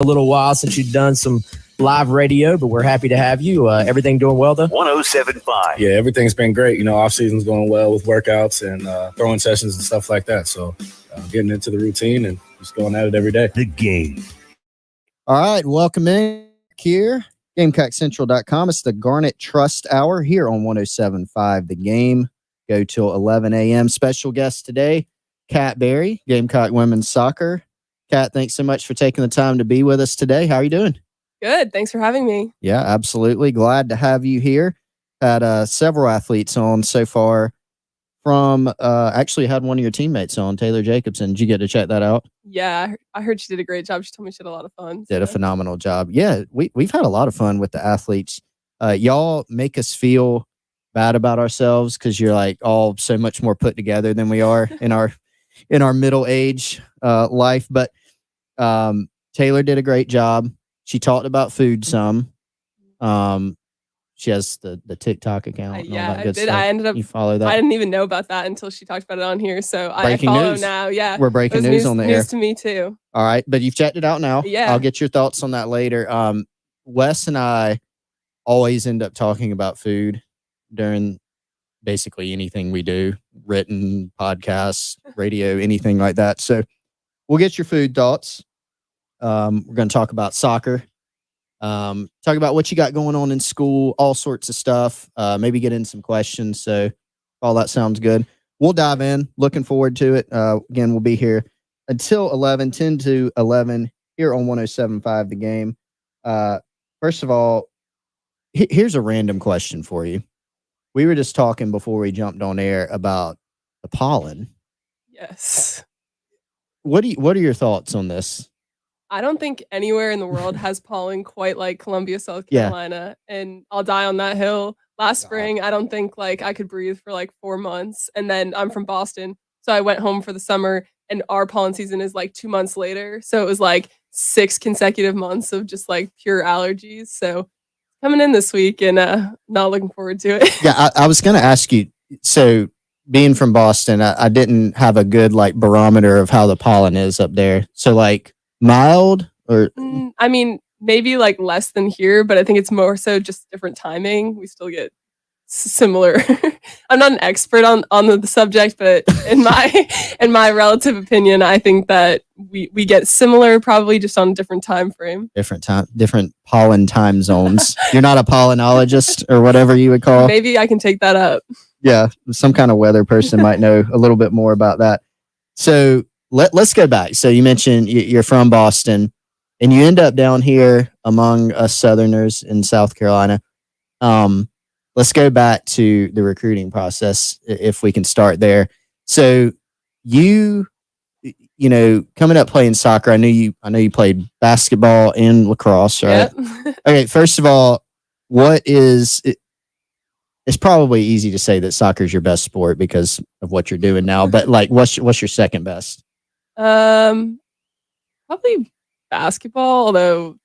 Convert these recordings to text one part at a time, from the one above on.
A little while since you've done some live radio, but we're happy to have you. Everything doing well, though? 107.5. Yeah, everything's been great. Off season's going well with workouts and throwing sessions and stuff like that. So getting into the routine and just going at it every day. The game. All right, welcome in here. GamecockCentral.com. It's the Garnet Trust Hour here on 107.5 The Game. Go till 11 a.m. Special guest today, Kat Berry, Gamecock Women's Soccer. Kat, thanks so much for taking the time to be with us today. How are you doing? Good. Thanks for having me. Yeah, absolutely. Glad to have you here. Had several athletes on so far from, actually had one of your teammates on, Taylor Jacobson. Did you get to check that out? Yeah, I heard she did a great job. She told me she had a lot of fun. Did a phenomenal job. Yeah, we've had a lot of fun with the athletes. Y'all make us feel bad about ourselves because you're like all so much more put together than we are in our middle age life. But Taylor did a great job. She talked about food some. She has the TikTok account. Yeah, I did. Stuff. I ended up. You follow that? I didn't even know about that until she talked about it on here. So I follow now. Yeah, we're breaking news on the air. News to me too. All right, but you've checked it out now. Yeah, I'll get your thoughts on that later. Wes and I always end up talking about food during basically anything we do, written, podcasts, radio, anything like that. So we'll get your food thoughts. We're going to talk about soccer, talk about what you got going on in school, all sorts of stuff, maybe get in some questions. So all that sounds good. We'll dive in. Looking forward to it. Again, we'll be here until 10 to 11 here on 107.5 The Game. First of all, here's a random question for you. We were just talking before we jumped on air about the pollen. Yes. What are your thoughts on this? I don't think anywhere in the world has pollen quite like Columbia, South Carolina. Yeah. And I'll die on that hill. Last spring, I don't think like I could breathe for like 4 months. And then I'm from Boston. So I went home for the summer and our pollen season is like 2 months later. So it was like 6 consecutive months of just like pure allergies. So coming in this week and not looking forward to it. Yeah, I was going to ask you, so being from Boston, I didn't have a good like barometer of how the pollen is up there. So like mild or? I mean, maybe like less than here, but I think it's more so just different timing. We still get similar. I'm not an expert on the subject, but in my relative opinion, I think that we get similar, probably just on a different time frame. Different pollen time zones. You're not a pollenologist or whatever you would call. Maybe I can take that up. Yeah, some kind of weather person might know a little bit more about that. So let's go back. So you mentioned you're from Boston, and you end up down here among us Southerners in South Carolina. Let's go back to the recruiting process, if we can start there. So you coming up playing soccer, I know you played basketball and lacrosse, right? Yep. Okay, first of all, it's probably easy to say that soccer is your best sport because of what you're doing now, but like what's your second best? Probably basketball, although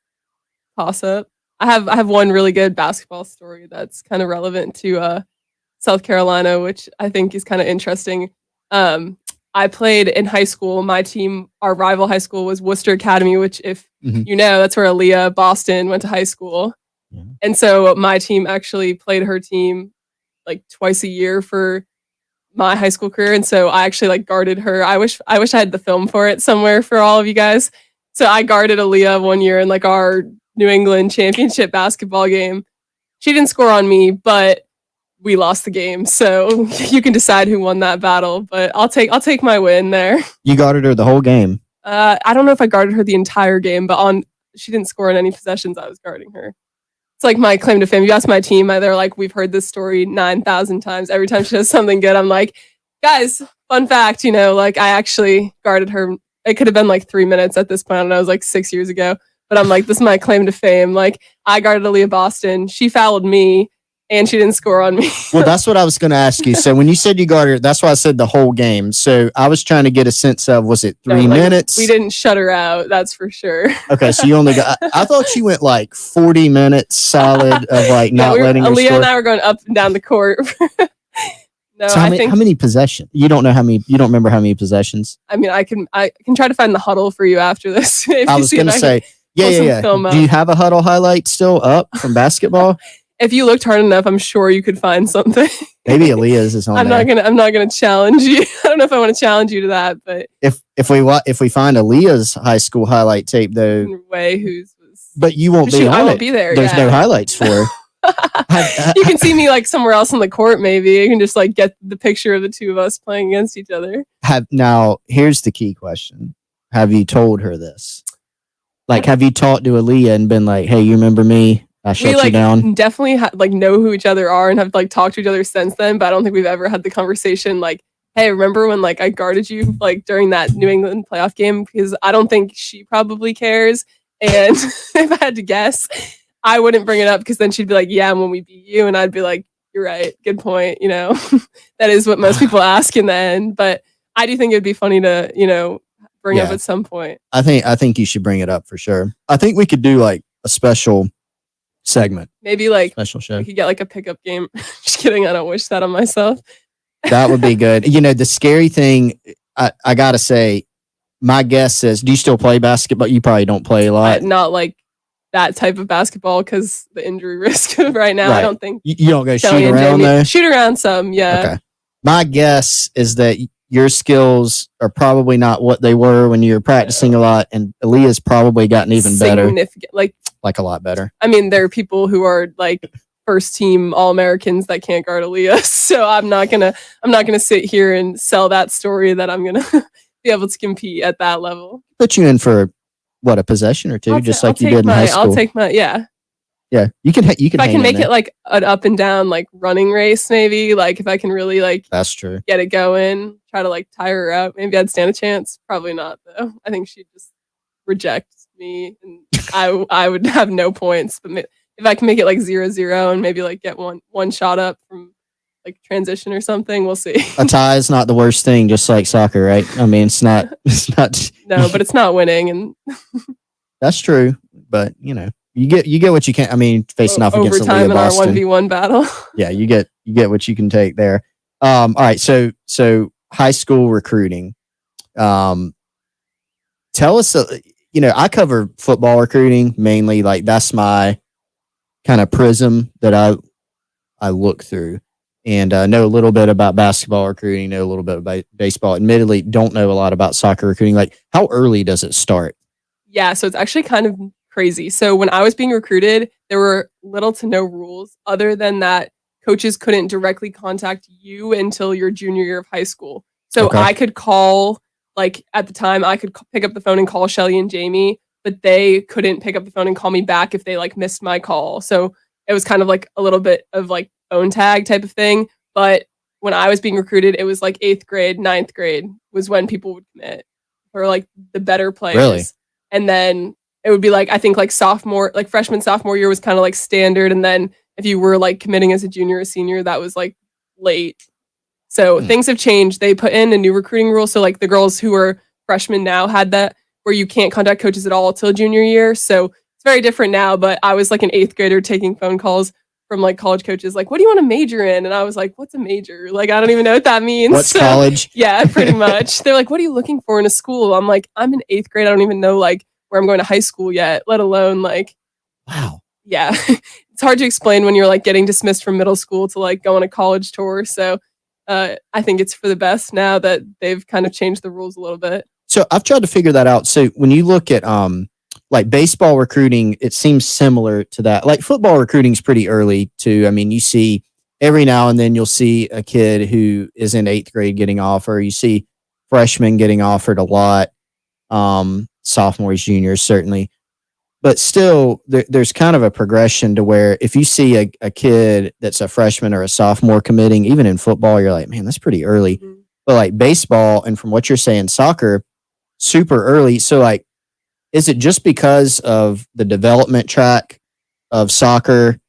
toss up. I have one really good basketball story that's kind of relevant to South Carolina, which I think is kind of interesting. I played in high school. My team, our rival high school was Worcester Academy, which if you know, that's where Aaliyah Boston went to high school. Yeah. And so my team actually played her team like twice a year for my high school career. And so I actually like guarded her. I wish I had the film for it somewhere for all of you guys. So I guarded Aaliyah one year in like our New England championship basketball game. She didn't score on me, but we lost the game. So you can decide who won that battle, but I'll take my win there. You guarded her the whole game? I don't know if I guarded her the entire game, but she didn't score on any possessions. I was guarding her. It's like my claim to fame. You ask my team, they're like, we've heard this story 9,000 times. Every time she does something good, I'm like, guys, fun fact, like I actually guarded her. It could have been like 3 minutes at this point. I don't know, it was like 6 years ago. But I'm like, this is my claim to fame. Like, I guarded Aaliyah Boston. She fouled me, and she didn't score on me. Well, that's what I was going to ask you. So when you said you guarded, that's why I said the whole game. So I was trying to get a sense of, was it 3 minutes? We didn't shut her out, that's for sure. Okay, so you only got, I thought you went like 40 minutes solid of like not letting her Aaliyah score. And I were going up and down the court. No, so how many possessions? You don't remember how many possessions? I mean, I can try to find the huddle for you after this. I was going to say, Yeah. Film Do you have a huddle highlight still up from basketball? If you looked hard enough, I'm sure you could find something. Maybe Aaliyah's is on I'm there. I'm not gonna challenge you. I don't know if I want to challenge you to that, but If we find Aaliyah's high school highlight tape though, in a way, who's was. but you won't be Shoot, on I won't it. be there. There's no highlights for her. You can see me like somewhere else on the court. Maybe you can just like get the picture of the two of us playing against each other. Now, here's the key question: have you told her this? Like, have you talked to Aaliyah and been like, "Hey, you remember me? I shut We you down." definitely know who each other are and have like talked to each other since then. But I don't think we've ever had the conversation like, "Hey, remember when like I guarded you like during that New England playoff game?" Because I don't think she probably cares. And if I had to guess, I wouldn't bring it up because then she'd be like, "Yeah, when we beat you," and I'd be like, "You're right, good point." That is what most people ask in the end. But I do think it'd be funny to bring up at some point. I think you should bring it up for sure. I think we could do like a special segment. Maybe like special show. we could get like a pickup game. Just kidding. I don't wish that on myself. That would be good. The scary thing, I gotta say, my guess is, do you still play basketball? You probably don't play a lot. Not like that type of basketball because the injury risk right now. Right. I don't think You don't go Kelly shoot and around Jamie- though? Shoot around some, yeah. Okay. My guess is that your skills are probably not what they were when you were practicing a lot, and Aaliyah's probably gotten even better, Significant. like a lot better. I mean, there are people who are like first team All-Americans that can't guard Aaliyah. So I'm not gonna sit here and sell that story that I'm gonna be able to compete at that level. Put you in for what, a possession or two, just like you did in high school. I'll take my yeah. Yeah, you can. If I hang can in make there. it like an up and down like running race, maybe like if I can really like That's true. get it going, try to like tire her out, maybe I'd stand a chance. Probably not though. I think she'd just reject me, and I would have no points. But if I can make it like 0-0 and maybe like get one shot up from like transition or something, we'll see. A tie is not the worst thing, just like soccer, right? I mean, it's not. No, but it's not winning, and That's true. But you get what you can. I mean, facing off against overtime Aaliyah in our Boston. 1v1 battle. Yeah, you get what you can take there. All right, so high school recruiting. Tell us. I cover football recruiting mainly. Like that's my kind of prism that I look through, and know a little bit about basketball recruiting. Know a little bit about baseball. Admittedly, don't know a lot about soccer recruiting. Like, how early does it start? Yeah, so it's actually kind of crazy. So when I was being recruited, there were little to no rules other than that coaches couldn't directly contact you until your junior year of high school. So Okay. I could call, like at the time, I could pick up the phone and call Shelly and Jamie, but they couldn't pick up the phone and call me back if they like missed my call. So it was kind of like a little bit of like phone tag type of thing. But when I was being recruited, it was like 8th grade, 9th grade was when people would commit, or like the better players. Really? And then it would be like, I think like freshman, sophomore year was kind of like standard. And then if you were like committing as a junior or senior, that was like late. So things have changed. They put in a new recruiting rule. So like the girls who are freshmen now had that where you can't contact coaches at all till junior year. So it's very different now. But I was like an 8th grader taking phone calls from like college coaches, like, what do you want to major in? And I was like, what's a major? Like, I don't even know what that means. What's college? Yeah, pretty much. They're like, what are you looking for in a school? I'm like, I'm in 8th grade. I don't even know like where I'm going to high school yet, let alone like, Wow. yeah, it's hard to explain when you're like getting dismissed from middle school to like go on a college tour. So I think it's for the best now that they've kind of changed the rules a little bit. So I've tried to figure that out. So when you look at like baseball recruiting, it seems similar to that. Like football recruiting is pretty early too. I mean, you see every now and then you'll see a kid who is in 8th grade getting offered. You see freshmen getting offered a lot. Sophomores, juniors, certainly. But still, there's kind of a progression to where if you see a kid that's a freshman or a sophomore committing, even in football, you're like, man, that's pretty early. Mm-hmm. But like baseball, and from what you're saying, soccer, super early. So like, is it just because of the development track of soccer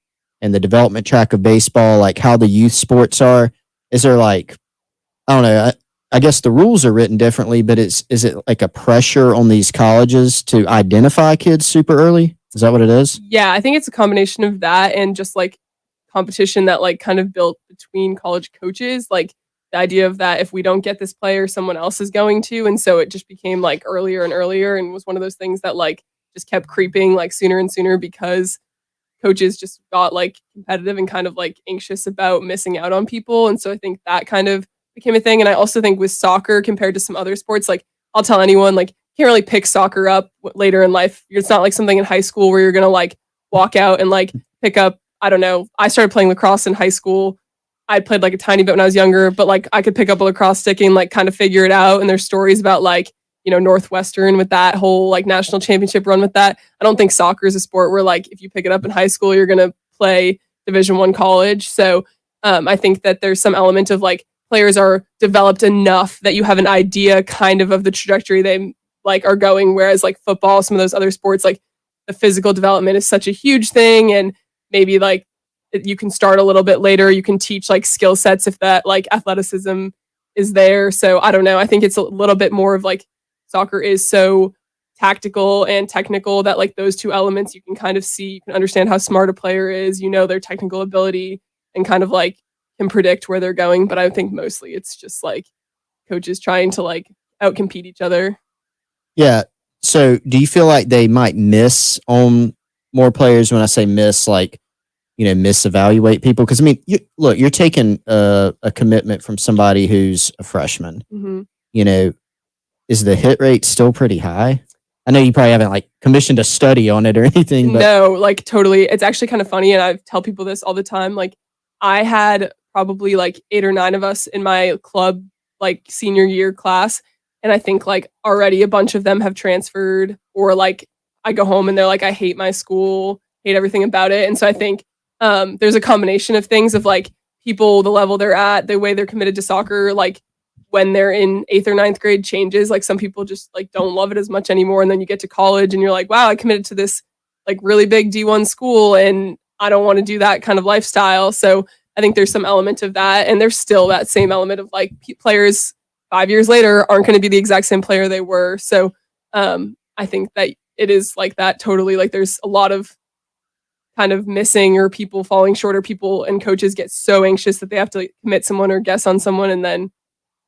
and the development track of baseball, like how the youth sports are? Is there like, I don't know, I guess the rules are written differently, but is it like a pressure on these colleges to identify kids super early? Is that what it is? Yeah, I think it's a combination of that and just like competition that like kind of built between college coaches. Like the idea of that if we don't get this player, someone else is going to. And so it just became like earlier and earlier and was one of those things that like just kept creeping like sooner and sooner because coaches just got like competitive and kind of like anxious about missing out on people. And so I think that kind of became a thing. And I also think with soccer compared to some other sports, like I'll tell anyone, like, can't really pick soccer up later in life. It's not like something in high school where you're going to like walk out and like pick up, I don't know. I started playing lacrosse in high school. I played like a tiny bit when I was younger, but like I could pick up a lacrosse stick and like kind of figure it out. And there's stories about like, you know, Northwestern with that whole like national championship run with that. I don't think soccer is a sport where like if you pick it up in high school, you're going to play Division I college. So I think that there's some element of like players are developed enough that you have an idea kind of the trajectory they like are going. Whereas like football, some of those other sports, like the physical development is such a huge thing. And maybe like you can start a little bit later. You can teach like skill sets if that like athleticism is there. So I don't know. I think it's a little bit more of like soccer is so tactical and technical that like those two elements you can kind of see, you can understand how smart a player is, you know, their technical ability and kind of like can predict where they're going. But I think mostly it's just like coaches trying to like outcompete each other. Yeah. So do you feel like they might miss on more players? When I say miss, like, you know, misevaluate people? Because I mean, you're taking a commitment from somebody who's a freshman. Mm-hmm. You know, is the hit rate still pretty high? I know you probably haven't like commissioned a study on it or anything. But no, like totally. It's actually kind of funny. And I tell people this all the time. Like I had probably like 8 or 9 of us in my club, like senior year class. And I think like already a bunch of them have transferred, or like I go home and they're like, I hate my school, hate everything about it. And so I think there's a combination of things of like people, the level they're at, the way they're committed to soccer, like when they're in 8th or 9th grade changes. Like some people just like don't love it as much anymore. And then you get to college and you're like, wow, I committed to this like really big D1 school and I don't want to do that kind of lifestyle. So I think there's some element of that. And there's still that same element of like players 5 years later aren't going to be the exact same player they were. So I think that it is like that totally. Like there's a lot of kind of missing or people falling short, or people and coaches get so anxious that they have to like, commit someone or guess on someone, and then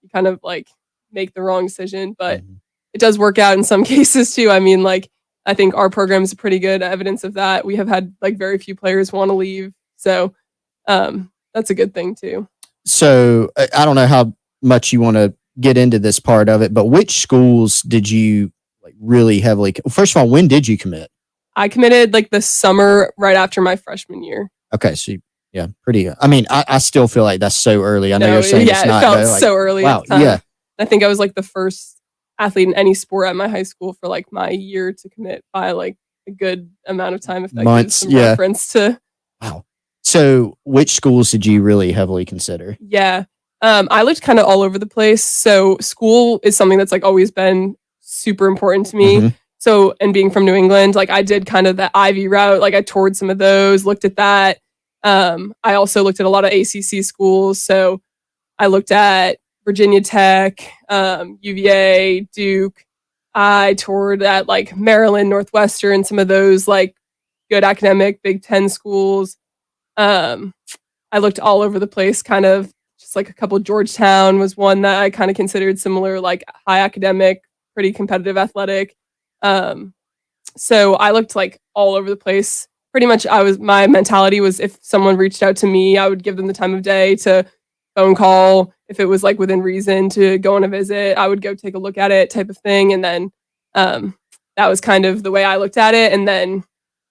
you kind of like make the wrong decision. But it does work out in some cases too. I mean, like I think our program is pretty good evidence of that. We have had like very few players want to leave. So that's a good thing too. So I don't know how much you want to get into this part of it, but which schools did you like really heavily? First of all, when did you commit? I committed like the summer right after my freshman year. Okay, so yeah, pretty. I mean, I still feel like that's so early. I know you're saying it's not. It felt like, so early. Wow, yeah. I think I was like the first athlete in any sport at my high school for like my year to commit by like a good amount of time. If that gives some reference to. Wow. So, which schools did you really heavily consider? Yeah, I looked kind of all over the place. So, school is something that's like always been super important to me. Mm-hmm. So, and being from New England, like I did kind of the Ivy route. Like I toured some of those, looked at that. I also looked at a lot of ACC schools. So I looked at Virginia Tech, UVA, Duke. I toured at like Maryland, Northwestern, some of those like good academic Big Ten schools. I looked all over the place, kind of just like a couple. Georgetown was one that I kind of considered similar, like high academic, pretty competitive athletic. So I looked like all over the place. Pretty much my mentality was if someone reached out to me, I would give them the time of day to phone call. If it was like within reason to go on a visit, I would go take a look at it type of thing. And then that was kind of the way I looked at it. And then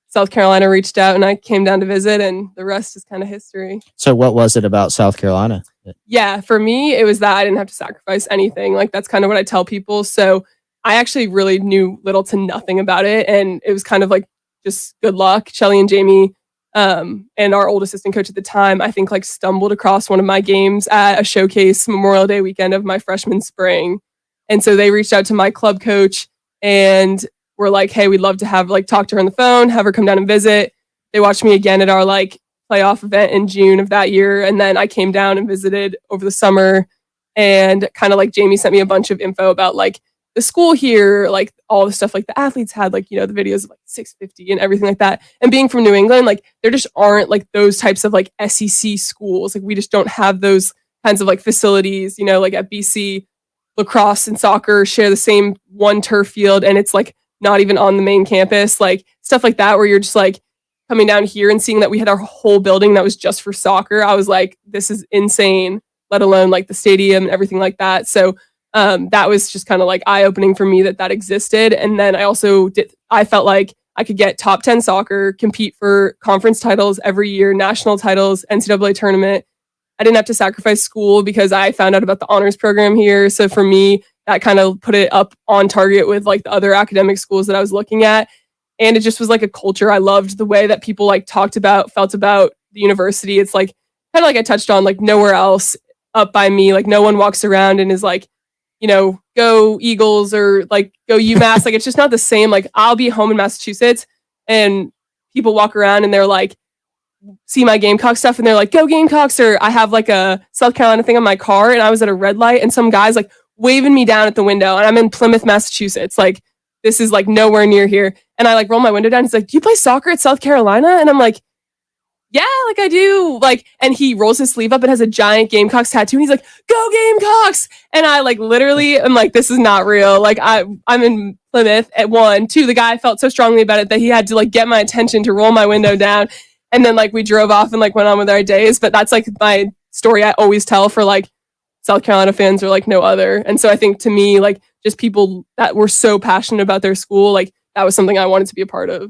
South Carolina reached out and I came down to visit, and the rest is kind of history. So what was it about South Carolina? Yeah, for me, it was that I didn't have to sacrifice anything. Like that's kind of what I tell people. So I actually really knew little to nothing about it. And it was kind of like just good luck. Shelly and Jamie and our old assistant coach at the time, I think like stumbled across one of my games at a showcase Memorial Day weekend of my freshman spring. And so they reached out to my club coach and were like, hey, we'd love to have like talk to her on the phone, have her come down and visit. They watched me again at our like playoff event in June of that year. And then I came down and visited over the summer, and kind of like Jamie sent me a bunch of info about like the school here, like all the stuff like the athletes had, like, you know, the videos of like 650 and everything like that. And being from New England, like there just aren't like those types of like SEC schools. Like we just don't have those kinds of like facilities, you know, like at BC, lacrosse and soccer share the same one turf field, and it's like not even on the main campus, like stuff like that, where you're just like coming down here and seeing that we had our whole building that was just for soccer. I was like, this is insane, let alone like the stadium and everything like that. So that was just kind of like eye-opening for me that existed. And then I felt like I could get top 10 soccer, compete for conference titles every year, national titles, NCAA tournament. I didn't have to sacrifice school because I found out about the honors program here. So for me, that kind of put it up on target with like the other academic schools that I was looking at. And it just was like a culture. I loved the way that people like felt about the university. It's like kind of like I touched on, like nowhere else up by me. Like no one walks around and is like, go Eagles or like go UMass. Like it's just not the same. Like I'll be home in Massachusetts and people walk around and they're like, see my Gamecock stuff and they're like, go Gamecocks. Or I have like a South Carolina thing on my car and I was at a red light and some guy's like waving me down at the window and I'm in Plymouth, Massachusetts. Like this is like nowhere near here. And I like roll my window down. He's like, do you play soccer at South Carolina? And I'm like, yeah, like I do. Like, and he rolls his sleeve up and has a giant Gamecocks tattoo. And he's like, go Gamecocks. And I like literally am like, this is not real. Like I'm in Plymouth at 1, 2. The guy felt so strongly about it that he had to like get my attention to roll my window down. And then like we drove off and like went on with our days. But that's like my story I always tell for like South Carolina fans or like no other. And so I think to me, like just people that were so passionate about their school, like that was something I wanted to be a part of.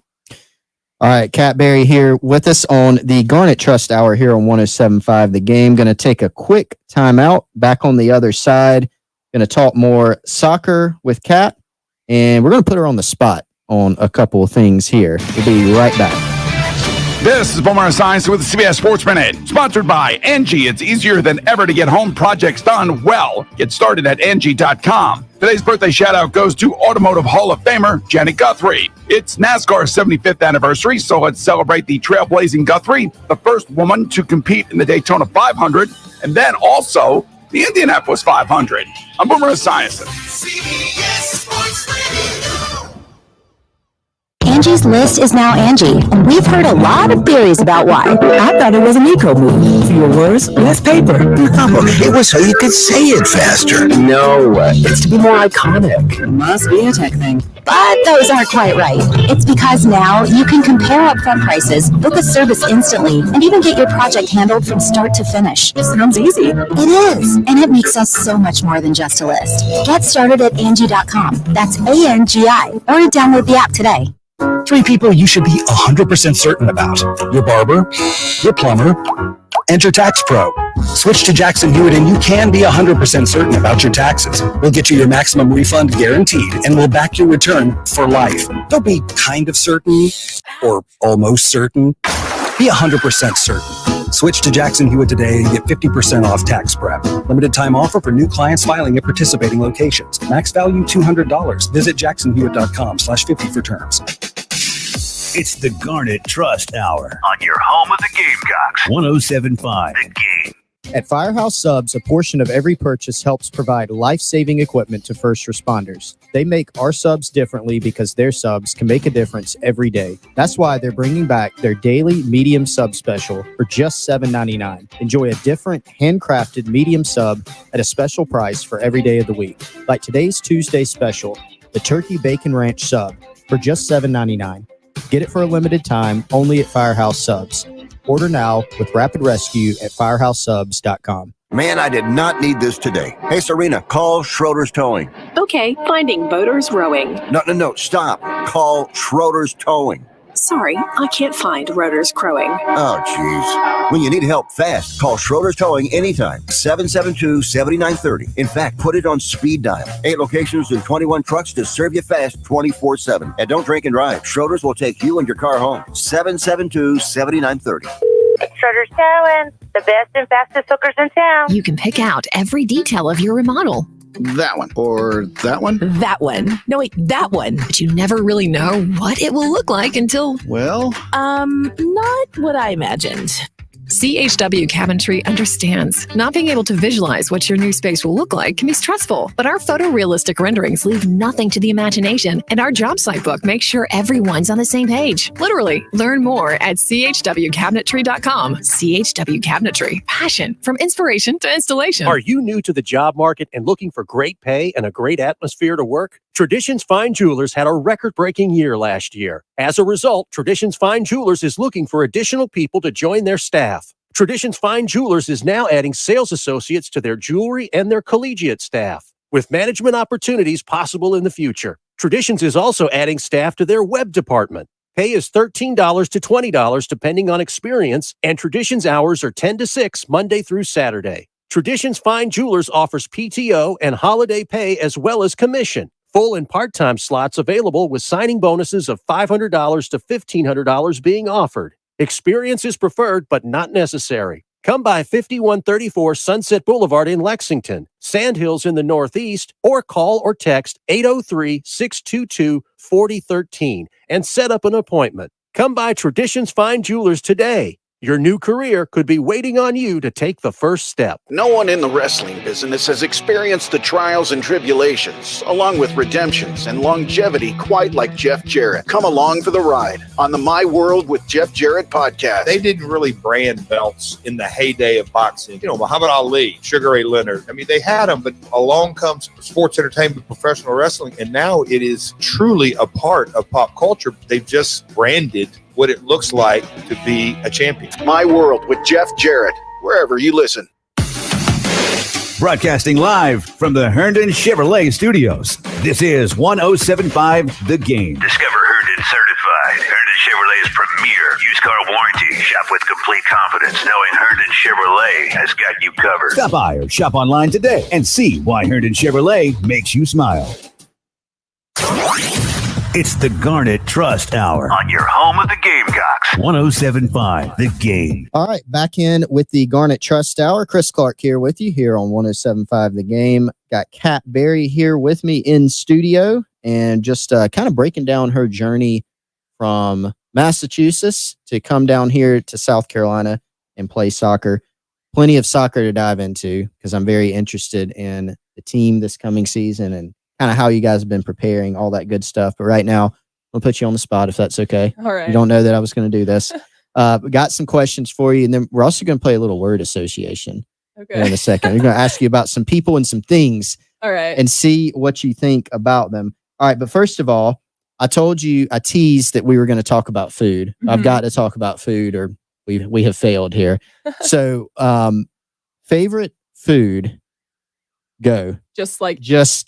All right, Kat Berry here with us on the Garnet Trust Hour here on 107.5 The Game. Going to take a quick timeout. Back on the other side, going to talk more soccer with Kat, and we're going to put her on the spot on a couple of things here. We'll be right back. This is Boomer Science with the CBS Sports Minute, sponsored by Angie. It's easier than ever to get home projects done well. Get started at Angie.com. Today's birthday shout-out goes to Automotive Hall of Famer Janet Guthrie. It's NASCAR's 75th anniversary, so let's celebrate the trailblazing Guthrie, the first woman to compete in the Daytona 500, and then also the Indianapolis 500. I'm Boomer Esiason. CBS Sports Radio. Angie's List is now Angie, and we've heard a lot of theories about why. I thought it was an eco move. Fewer words, less paper. It was so you could say it faster. No, it's to be more iconic. Must be a tech thing. But those aren't quite right. It's because now you can compare upfront prices, book a service instantly, and even get your project handled from start to finish. Sounds easy. It is, and it makes us so much more than just a list. Get started at Angie.com. That's ANGI, or download the app today. 3 people you should be 100% certain about. Your barber, your plumber, and your tax pro. Switch to Jackson Hewitt and you can be 100% certain about your taxes. We'll get you your maximum refund guaranteed and we'll back your return for life. Don't be kind of certain or almost certain. Be 100% certain. Switch to Jackson Hewitt today and get 50% off tax prep. Limited time offer for new clients filing at participating locations. Max value $200. Visit jacksonhewitt.com/50 for terms. It's the Garnet Trust Hour on your home of the Gamecocks. 107.5 The Game. At Firehouse Subs, a portion of every purchase helps provide life-saving equipment to first responders. They make our subs differently because their subs can make a difference every day. That's why they're bringing back their daily medium sub special for just $7.99. Enjoy a different handcrafted medium sub at a special price for every day of the week. Like today's Tuesday special, the Turkey Bacon Ranch sub for just $7.99. Get it for a limited time only at Firehouse Subs. Order now with Rapid Rescue at firehousesubs.com. Man, I did not need this today. Hey, Serena, call Schroeder's Towing. Okay, finding boaters rowing. No, stop. Call Schroeder's Towing. Sorry, I can't find rotors crowing. Oh, jeez. When you need help fast, call Schroeder's Towing anytime. 772-7930. In fact, put it on speed dial. 8 locations and 21 trucks to serve you fast 24/7. And don't drink and drive. Schroeder's will take you and your car home. 772-7930. Schroeder's Towing, the best and fastest hookers in town. You can pick out every detail of your remodel. That one. Or that one? That one. No, wait, that one. But you never really know what it will look like until... Well... not what I imagined. CHW Cabinetry understands. Not being able to visualize what your new space will look like can be stressful, but our photorealistic renderings leave nothing to the imagination, and our job site book makes sure everyone's on the same page. Literally, learn more at CHWCabinetry.com. CHW Cabinetry. Passion from inspiration to installation. Are you new to the job market and looking for great pay and a great atmosphere to work? Traditions Fine Jewelers had a record-breaking year last year. As a result, Traditions Fine Jewelers is looking for additional people to join their staff. Traditions Fine Jewelers is now adding sales associates to their jewelry and their collegiate staff, with management opportunities possible in the future. Traditions is also adding staff to their web department. Pay is $13 to $20 depending on experience, and Traditions hours are 10 to 6 Monday through Saturday. Traditions Fine Jewelers offers PTO and holiday pay as well as commission. Full and part-time slots available with signing bonuses of $500 to $1,500 being offered. Experience is preferred, but not necessary. Come by 5134 Sunset Boulevard in Lexington, Sandhills in the Northeast, or call or text 803-622-4013 and set up an appointment. Come by Traditions Fine Jewelers today. Your new career could be waiting on you to take the first step. No one in the wrestling business has experienced the trials and tribulations, along with redemptions and longevity quite like Jeff Jarrett. Come along for the ride on the My World with Jeff Jarrett podcast. They didn't really brand belts in the heyday of boxing. You know, Muhammad Ali, Sugar Ray Leonard. I mean, they had them, but along comes sports entertainment, professional wrestling, and now it is truly a part of pop culture. They've just branded what it looks like to be a champion. My World with Jeff Jarrett, wherever you listen. Broadcasting live from the Herndon Chevrolet Studios. This is 107.5 The Game. Discover Herndon Certified, Herndon Chevrolet's premier used car warranty. Shop with complete confidence knowing Herndon Chevrolet has got you covered. Stop by or shop online today and see why Herndon Chevrolet makes you smile. It's the Garnet Trust Hour on your home of the Gamecocks. 107.5 The Game. All right, back in with the Garnet Trust Hour. Chris Clark here with you here on 107.5 The Game. Got Kat Berry here with me in studio and just kind of breaking down her journey from Massachusetts to come down here to South Carolina and play soccer. Plenty of soccer to dive into because I'm very interested in the team this coming season and kind of how you guys have been preparing, all that good stuff. But right now, I'll put you on the spot if that's okay. All right. You don't know that I was going to do this. We got some questions for you, and then we're also going to play a little word association in a second. We're going to ask you about some people and some things. All right. And see what you think about them. All right. But first of all, I teased that we were going to talk about food. Mm-hmm. I've got to talk about food or we have failed here. So, favorite food, go. Just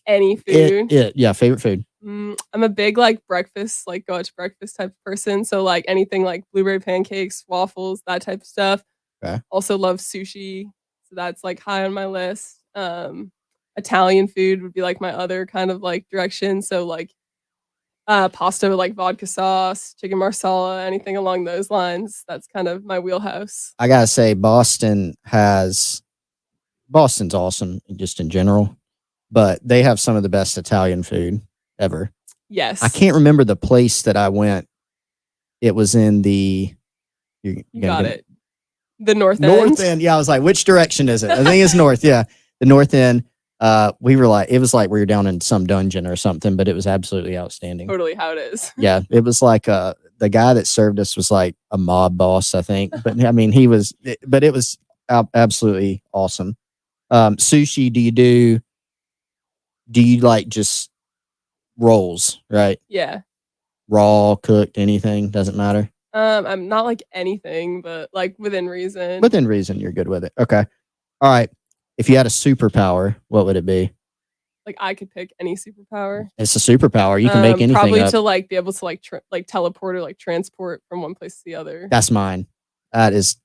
any food. Yeah, favorite food. I'm a big breakfast, go out to breakfast type of person. So anything like blueberry pancakes, waffles, that type of stuff. Okay. Also love sushi. So that's high on my list. Italian food would be my other kind of direction. So pasta with vodka sauce, chicken marsala, anything along those lines. That's kind of my wheelhouse. I gotta say Boston's awesome just in general. But they have some of the best Italian food ever. Yes. I can't remember the place that I went. It was in the... You got it. The North End? North End. Yeah, I was like, which direction is it? I think it's north. Yeah. The North End. We were it was like we were down in some dungeon or something, but it was absolutely outstanding. Totally how it is. Yeah. It was the guy that served us was a mob boss, I think. But I mean, it was absolutely awesome. Sushi, do you just rolls, right? Yeah. Raw, cooked, anything, doesn't matter? I'm not anything, but within reason. Within reason, you're good with it. Okay. All right. If you had a superpower, what would it be? I could pick any superpower. It's a superpower. You can make anything probably up. to be able to teleport or transport from one place to the other. That's mine. That is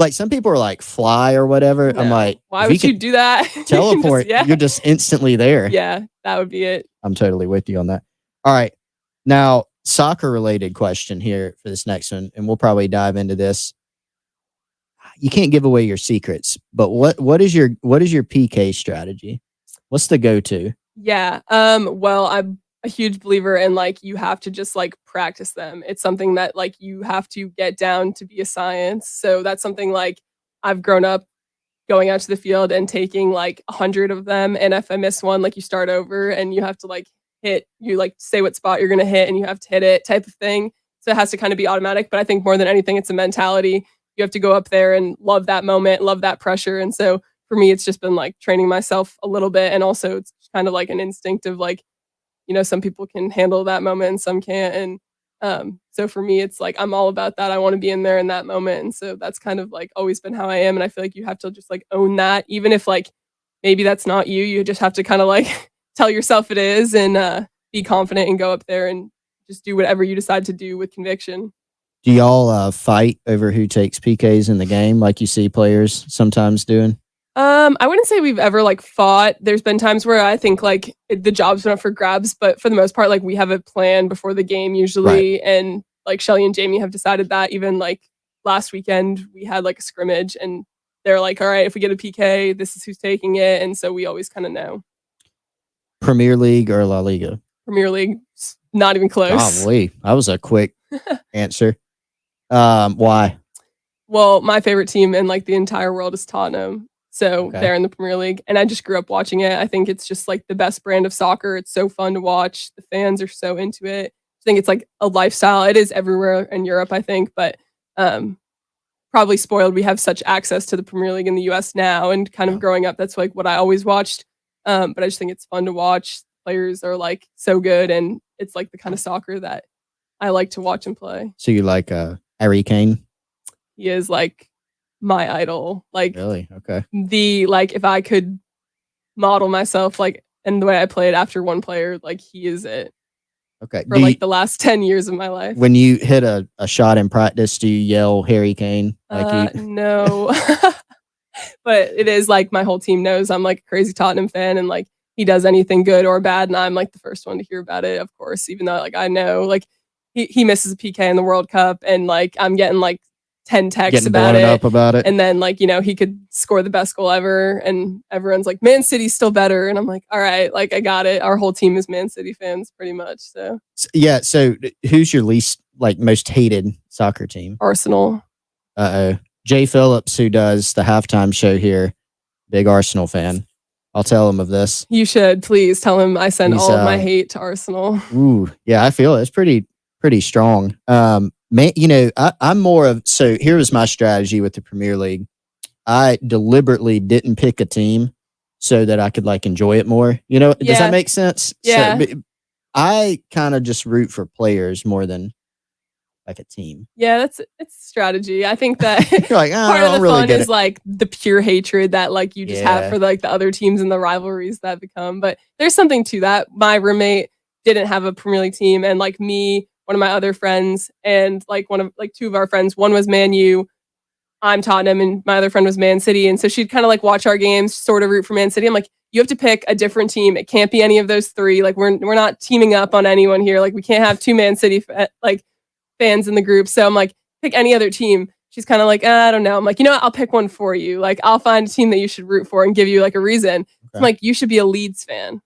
some people are fly or whatever. No. I'm why would you do that? Teleport. You're just instantly there. Yeah, that would be it. I'm totally with you on that. All right. Now, soccer related question here for this next one, and we'll probably dive into this. You can't give away your secrets, but what is your PK strategy? What's the go-to? Yeah. Well, I'm a huge believer in you have to just practice them. It's something that you have to get down to be a science. So that's something I've grown up going out to the field and taking like 100 of them. And if I miss one, like you start over and you have to like say what spot you're going to hit and you have to hit it type of thing. So it has to kind of be automatic. But I think more than anything, it's a mentality. You have to go up there and love that moment, love that pressure. And so for me, it's just been like training myself a little bit. And also it's kind of like an instinctive, like, some people can handle that moment and some can't. And so for me, it's like, I'm all about that. I want to be in there in that moment. And so that's kind of like always been how I am. And I feel like you have to just like own that, even if like, maybe that's not you, you just have to kind of like tell yourself it is and be confident and go up there and just do whatever you decide to do with conviction. Do y'all fight over who takes PKs in the game like you see players sometimes doing? I wouldn't say we've ever like fought. There's been times where I think like the job's been up for grabs, but for the most part, like we have a plan before the game usually. Right. And like Shelly and Jamie have decided that. Even like last weekend, we had like a scrimmage and they're like, all right, if we get a PK, this is who's taking it. And so we always kind of know. Premier League or La Liga? Premier League, not even close. Golly, that was a quick answer. Why? Well, my favorite team in like the entire world is Tottenham. So they're in the Premier League. And I just grew up watching it. I think it's just like the best brand of soccer. It's so fun to watch. The fans are so into it. I think it's like a lifestyle. It is everywhere in Europe, I think. But probably spoiled. We have such access to the Premier League in the US now. And kind of growing up, that's like what I always watched. But I just think it's fun to watch. Players are like so good. And it's like the kind of soccer that I like to watch and play. So you like Harry Kane? He is like my idol. Like really? Okay. Like if I could model myself like and the way I played after one player, like he is it. Okay. For like the last 10 years of my life. When you hit a shot in practice, do you yell Harry Kane? No. But it is like my whole team knows I'm like a crazy Tottenham fan, and like he does anything good or bad and I'm like the first one to hear about it, of course, even though like I know like he misses a PK in the World Cup and like I'm getting like 10 texts about it. And then like, he could score the best goal ever and everyone's like, Man City's still better. And I'm like, all right, like I got it. Our whole team is Man City fans pretty much. So yeah. So who's your most hated soccer team? Arsenal. Jay Phillips, who does the halftime show here, big Arsenal fan. I'll tell him of this. You should please tell him I send all of my hate to Arsenal. Ooh, yeah, I feel it's pretty strong. Man, I'm more of, so here was my strategy with the Premier League. I deliberately didn't pick a team so that I could like enjoy it more. Does that make sense? Yeah. So, I kind of just root for players more than like a team. Yeah, it's strategy. I think that like, part of the fun is like the pure hatred that like you just have for like the other teams and the rivalries that become. But there's something to that. My roommate didn't have a Premier League team, and like me, one of my other friends, and like two of our friends, one was Man U, I'm Tottenham, and my other friend was Man City. And so she'd kind of like watch our games, sort of root for Man City. I'm like, you have to pick a different team. It can't be any of those three. Like we're not teaming up on anyone here. Like we can't have two Man City fans in the group. So I'm like, pick any other team. She's kind of like, I don't know. I'm like, what? I'll pick one for you. Like I'll find a team that you should root for and give you like a reason. Okay. I'm like, you should be a Leeds fan.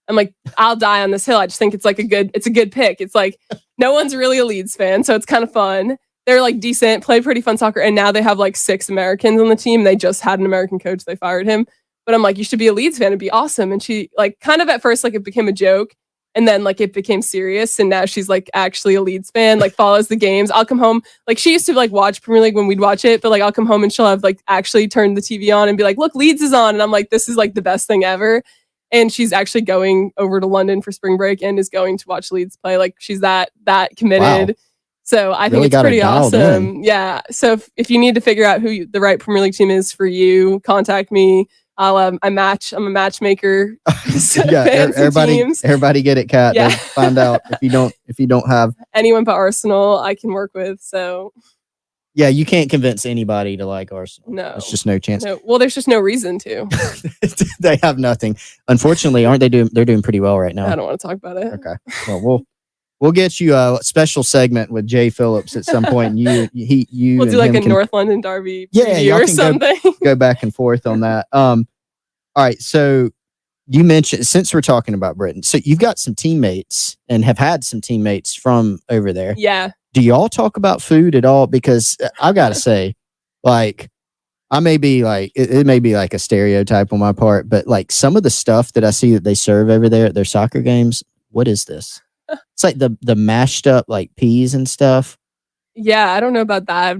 I'm like, I'll die on this hill. I just think it's a good pick. It's like, no one's really a Leeds fan, so it's kind of fun. They're like decent, play pretty fun soccer, and now they have like 6 Americans on the team. They just had an American coach. They fired him. But I'm like, you should be a Leeds fan. It'd be awesome. And she like kind of at first, like it became a joke, and then like it became serious. And now she's like actually a Leeds fan, like follows the games. I'll come home. Like she used to like watch Premier League when we'd watch it, but like I'll come home and she'll have like actually turned the TV on and be like, look, Leeds is on. And I'm like, this is like the best thing ever. And she's actually going over to London for spring break and is going to watch Leeds play. Like she's that committed. Wow. So I think it's pretty awesome. Yeah. So if you need to figure out who the right Premier League team is for you, contact me. I'm a matchmaker. Yeah. Everybody get it, Kat. Yeah. Find out if you don't have anyone but Arsenal I can work with. So yeah, you can't convince anybody to like Arsenal. No. There's just no chance. No. Well, there's just no reason to. They have nothing. Unfortunately, they're doing pretty well right now. I don't want to talk about it. Okay. Well, we'll get you a special segment with Jay Phillips at some point. And you we'll do like a North London derby or something. Go back and forth on that. All right. So you mentioned, since we're talking about Britain, so you've got some teammates and have had some teammates from over there. Yeah. Do y'all talk about food at all? Because I've got to say, like, I may be like, it may be like a stereotype on my part, but like some of the stuff that I see that they serve over there at their soccer games, what is this? It's like the mashed up like peas and stuff. Yeah, I don't know about that. I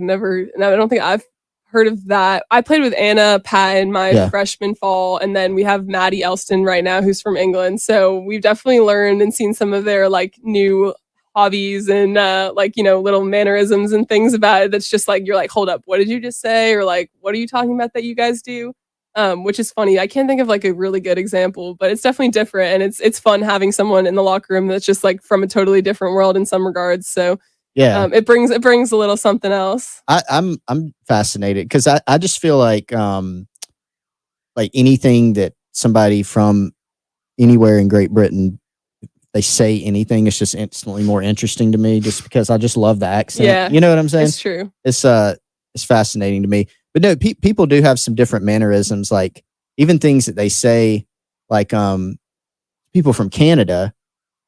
don't think I've heard of that. I played with Anna Pat in my freshman fall, and then we have Maddie Elston right now who's from England. So we've definitely learned and seen some of their like new hobbies and like, you know, little mannerisms and things about it that's just like, you're like, hold up, what did you just say? Or like, what are you talking about that you guys do? Which is funny. I can't think of like a really good example, but it's definitely different, and it's fun having someone in the locker room that's just like from a totally different world in some regards. So yeah, it brings a little something else. I'm fascinated because I just feel like anything that somebody from anywhere in Great Britain, they say anything, it's just instantly more interesting to me just because I just love the accent. Yeah, you know what I'm saying? It's true. It's fascinating to me. But no, people do have some different mannerisms, like even things that they say, like people from Canada,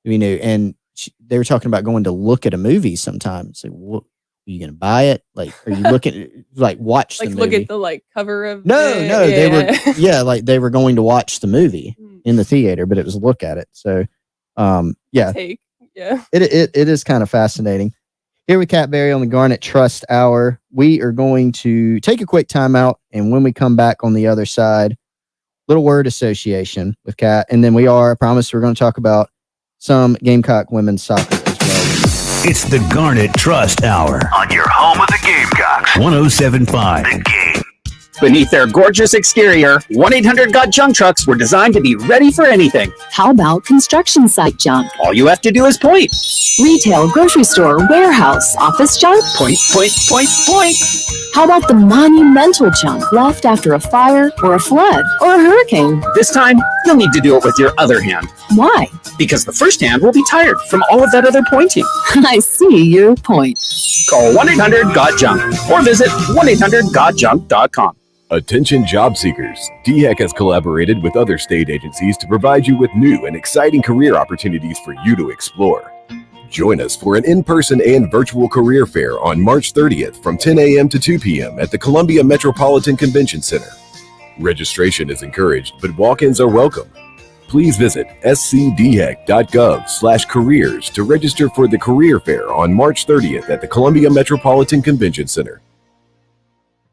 you know, and they were talking about going to look at a movie sometimes. Like, what, are you going to buy it? Like, are you looking like watch like the movie? Look at the like cover of they were like they were going to watch the movie in the theater, but it was look at it. So it is kind of fascinating. Here with Kat Berry on the Garnet Trust Hour. We are going to take a quick timeout, and when we come back on the other side, little word association with Kat, and then I promise we're going to talk about some Gamecock women's soccer as well. It's the Garnet Trust Hour on your home of the Gamecocks. 107.5 The Game. Beneath their gorgeous exterior, 1-800-GOT junk trucks were designed to be ready for anything. How about construction site junk? All you have to do is point. Retail, grocery store, warehouse, office junk? Point, point, point, point. How about the monumental junk left after a fire or a flood or a hurricane? This time, you'll need to do it with your other hand. Why? Because the first hand will be tired from all of that other pointing. I see your point. Call 1-800-GOT-JUNK or visit 1-800-GOT-JUNK.com. Attention job seekers. DHEC has collaborated with other state agencies to provide you with new and exciting career opportunities for you to explore. Join us for an in-person and virtual career fair on March 30th from 10 a.m. to 2 p.m. at the Columbia Metropolitan Convention Center. Registration is encouraged, but walk-ins are welcome. Please visit scdhec.gov/careers to register for the career fair on March 30th at the Columbia Metropolitan Convention Center.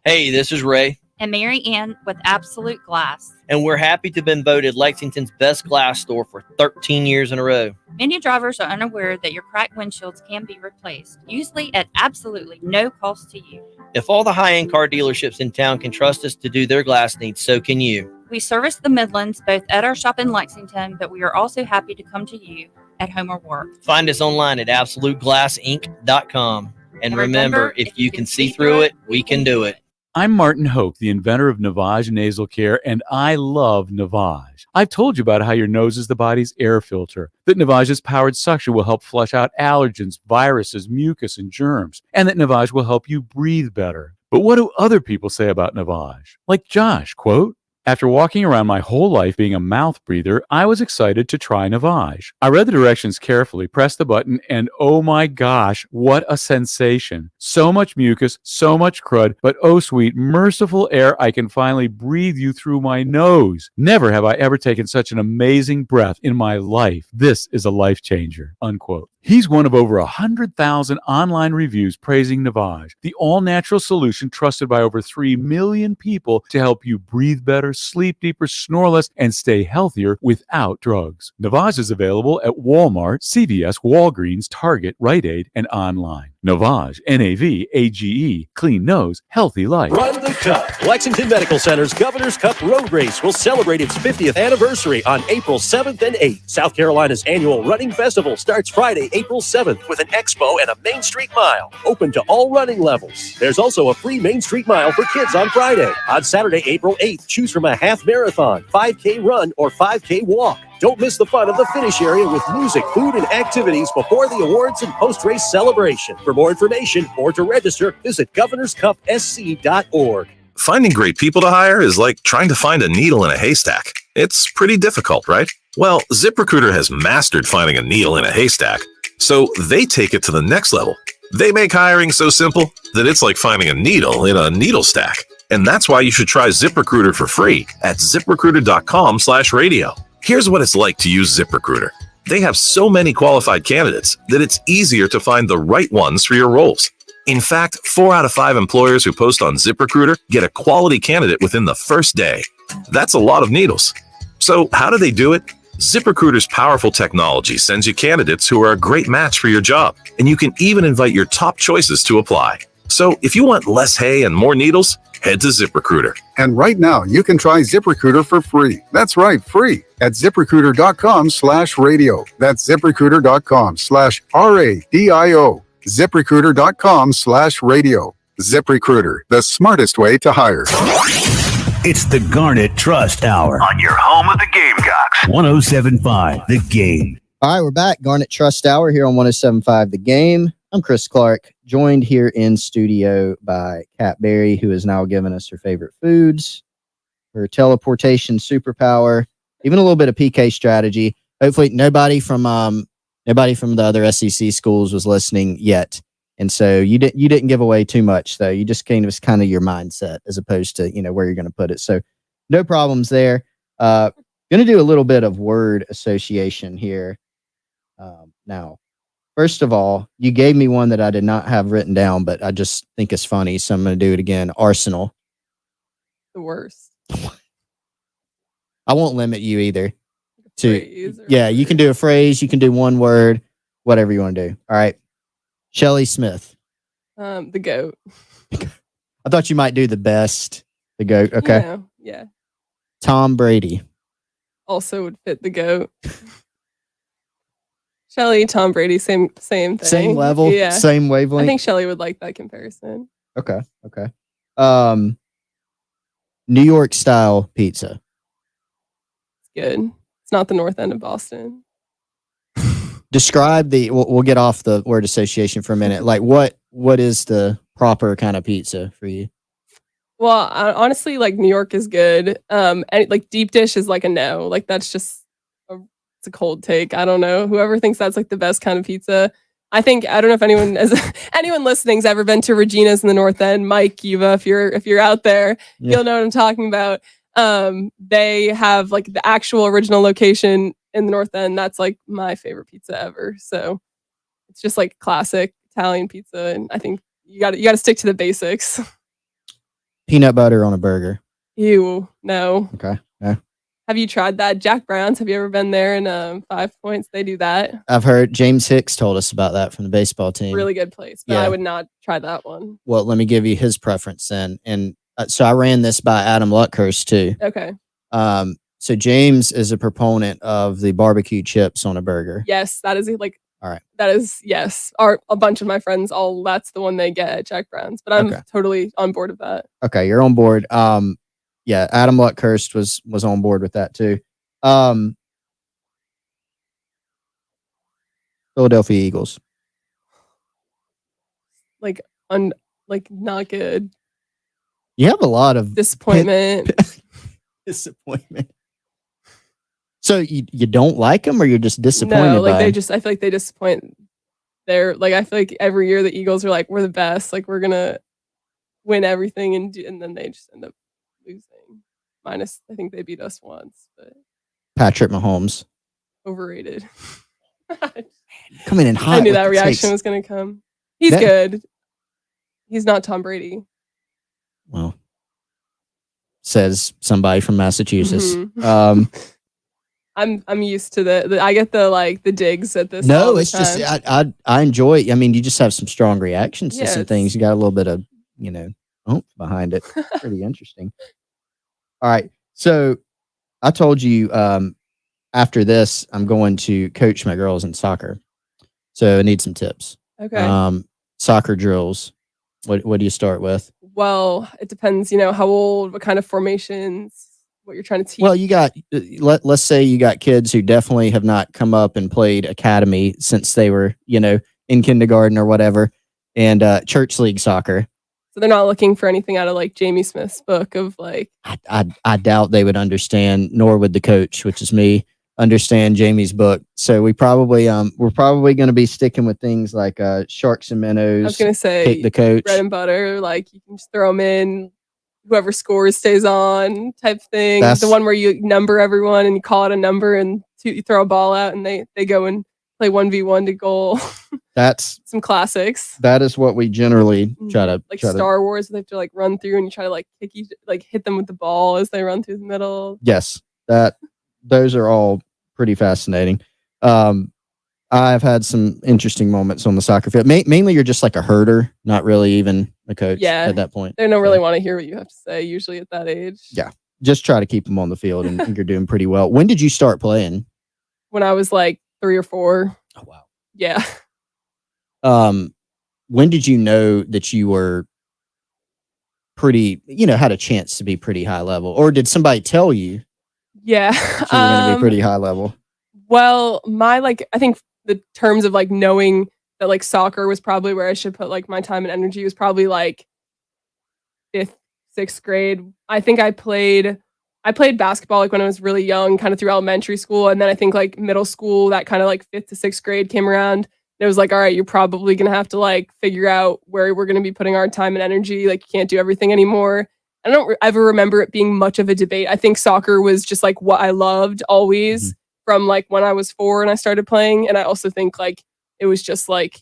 Hey, this is Ray. And Mary Ann with Absolute Glass. And we're happy to have been voted Lexington's best glass store for 13 years in a row. Many drivers are unaware that your cracked windshields can be replaced, usually at absolutely no cost to you. If all the high-end car dealerships in town can trust us to do their glass needs, so can you. We service the Midlands both at our shop in Lexington, but we are also happy to come to you at home or work. Find us online at AbsoluteGlassInc.com. And remember, if you can see through it, we can do it. I'm Martin Hoke, the inventor of Navage Nasal Care, and I love Navage. I've told you about how your nose is the body's air filter, that Navage's powered suction will help flush out allergens, viruses, mucus, and germs, and that Navage will help you breathe better. But what do other people say about Navage? Like Josh, quote, "After walking around my whole life being a mouth breather, I was excited to try Navage. I read the directions carefully, pressed the button, and oh my gosh, what a sensation. So much mucus, so much crud, but oh sweet, merciful air, I can finally breathe you through my nose. Never have I ever taken such an amazing breath in my life. This is a life changer," unquote. He's one of over 100,000 online reviews praising Navage, the all-natural solution trusted by over 3 million people to help you breathe better, sleep deeper, snore less, and stay healthier without drugs. Navage is available at Walmart, CVS, Walgreens, Target, Rite Aid, and online. Navage, Navage, clean nose, healthy life. Run the Cup. Lexington Medical Center's Governor's Cup Road Race will celebrate its 50th anniversary on April 7th and 8th. South Carolina's annual running festival starts Friday, April 7th with an expo and a Main Street Mile, open to all running levels. There's also a free Main Street Mile for kids on Friday. On Saturday, April 8th, choose from a half marathon, 5K run, or 5K walk. Don't miss the fun of the finish area with music, food, and activities before the awards and post-race celebration. For more information or to register, visit governorscupsc.org. Finding great people to hire is like trying to find a needle in a haystack. It's pretty difficult, right? Well, ZipRecruiter has mastered finding a needle in a haystack, so they take it to the next level. They make hiring so simple that it's like finding a needle in a needle stack. And that's why you should try ZipRecruiter for free at ZipRecruiter.com/radio. Here's what it's like to use ZipRecruiter. They have so many qualified candidates that it's easier to find the right ones for your roles. In fact, 4 out of 5 employers who post on ZipRecruiter get a quality candidate within the first day. That's a lot of needles. So how do they do it? ZipRecruiter's powerful technology sends you candidates who are a great match for your job, and you can even invite your top choices to apply. So if you want less hay and more needles, head to ZipRecruiter. And right now, you can try ZipRecruiter for free. That's right, free at ZipRecruiter.com/radio. That's ZipRecruiter.com/RADIO. ZipRecruiter.com/radio. ZipRecruiter, the smartest way to hire. It's the Garnet Trust Hour on your home of the Gamecocks. 107.5 The Game. All right, we're back. Garnet Trust Hour here on 107.5 The Game. I'm Chris Clark, joined here in studio by Kat Berry, who has now given us her favorite foods, her teleportation superpower, even a little bit of PK strategy. Hopefully, nobody from the other SEC schools was listening yet, and so you didn't give away too much, though. You just kind of your mindset as opposed to where you're going to put it. So no problems there. Going to do a little bit of word association here now. First of all, you gave me one that I did not have written down, but I just think it's funny, so I'm going to do it again. Arsenal. The worst. I won't limit you either. You can do a phrase, you can do one word, whatever you want to do. All right. Shelly Smith. The GOAT. I thought you might do the best. The GOAT. Okay. Yeah. Tom Brady. Also would fit the GOAT. Shelly, Tom Brady, same thing. Same level, same wavelength. I think Shelly would like that comparison. Okay. New York style pizza. It's good. It's not the north end of Boston. Describe we'll get off the word association for a minute. Like what is the proper kind of pizza for you? Well, honestly, like New York is good. And like deep dish is like a no. Like that's just it's a cold take. I don't know. Whoever thinks that's like the best kind of pizza. I don't know if anyone listening's ever been to Regina's in the North End. Mike, Kiva, if you're out there, you'll know what I'm talking about. They have like the actual original location in the North End. That's like my favorite pizza ever. So it's just like classic Italian pizza, and I think you got to stick to the basics. Peanut butter on a burger. Ew, no. Okay. Yeah. Have you tried that? Jack Brown's, have you ever been there in 5 Points? They do that. I've heard James Hicks told us about that from the baseball team. Really good place, but I would not try that one. Well, let me give you his preference then. And so I ran this by Adam Luckhurst too. Okay. So James is a proponent of the barbecue chips on a burger. Yes, that is like. All right. That is, yes. A bunch of my friends, that's the one they get at Jack Brown's, but I'm totally on board with that. Okay, you're on board. Yeah, Adam Luckhurst was on board with that too. Philadelphia Eagles. Like not good. You have a lot of disappointment. Disappointment. So you don't like them, or you're just disappointed? No, like by I feel like they disappoint. I feel like every year the Eagles are like, we're the best, like we're gonna win everything, and then they just end up losing. Minus, I think they beat us once, but Patrick Mahomes. Overrated. Coming in hot. I knew that reaction was gonna come. He's good. He's not Tom Brady. Well, says somebody from Massachusetts. Mm-hmm. I'm used to I get the digs at this. No, it's just I enjoy it. I mean, you just have some strong reactions to some things. You got a little bit of oomph behind it. Pretty interesting. All right, so I told you after this I'm going to coach my girls in soccer, so I need some tips. Okay. Soccer drills. What do you start with? Well, it depends. How old, what kind of formations, what you're trying to teach. Well, you got, let's say you got kids who definitely have not come up and played academy since they were, in kindergarten or whatever, and church league soccer. So they're not looking for anything out of like Jamie Smith's book of like. I doubt they would understand, nor would the coach, which is me, understand Jamie's book. So we're probably going to be sticking with things like sharks and minnows. I was going to say pick the coach, bread and butter. Like you can just throw them in, whoever scores stays on type thing. The one where you number everyone and you call out a number and you throw a ball out and they go and play 1v1 to goal. That's some classics. That is what we generally try to Star Wars. They have to like run through and you try to like hit them with the ball as they run through the middle. Yes, those are all pretty fascinating. I've had some interesting moments on the soccer field. Mainly, you're just like a herder, not really even a coach at that point. They don't really want to hear what you have to say, usually at that age. Yeah. Just try to keep them on the field, and you're doing pretty well. When did you start playing? When I was like 3 or 4. Oh, wow. Yeah. When did you know that you were pretty, had a chance to be pretty high level? Or did somebody tell you? Yeah. You were going to be pretty high level? Well, I think the terms of like knowing that like soccer was probably where I should put like my time and energy was probably like 5th, 6th grade. I think I played basketball like when I was really young, kind of through elementary school. And then I think like middle school, that kind of like 5th to 6th grade came around. And it was like, all right, you're probably going to have to like figure out where we're going to be putting our time and energy. Like you can't do everything anymore. I don't ever remember it being much of a debate. I think soccer was just like what I loved always from like when I was 4 and I started playing. And I also think like it was just like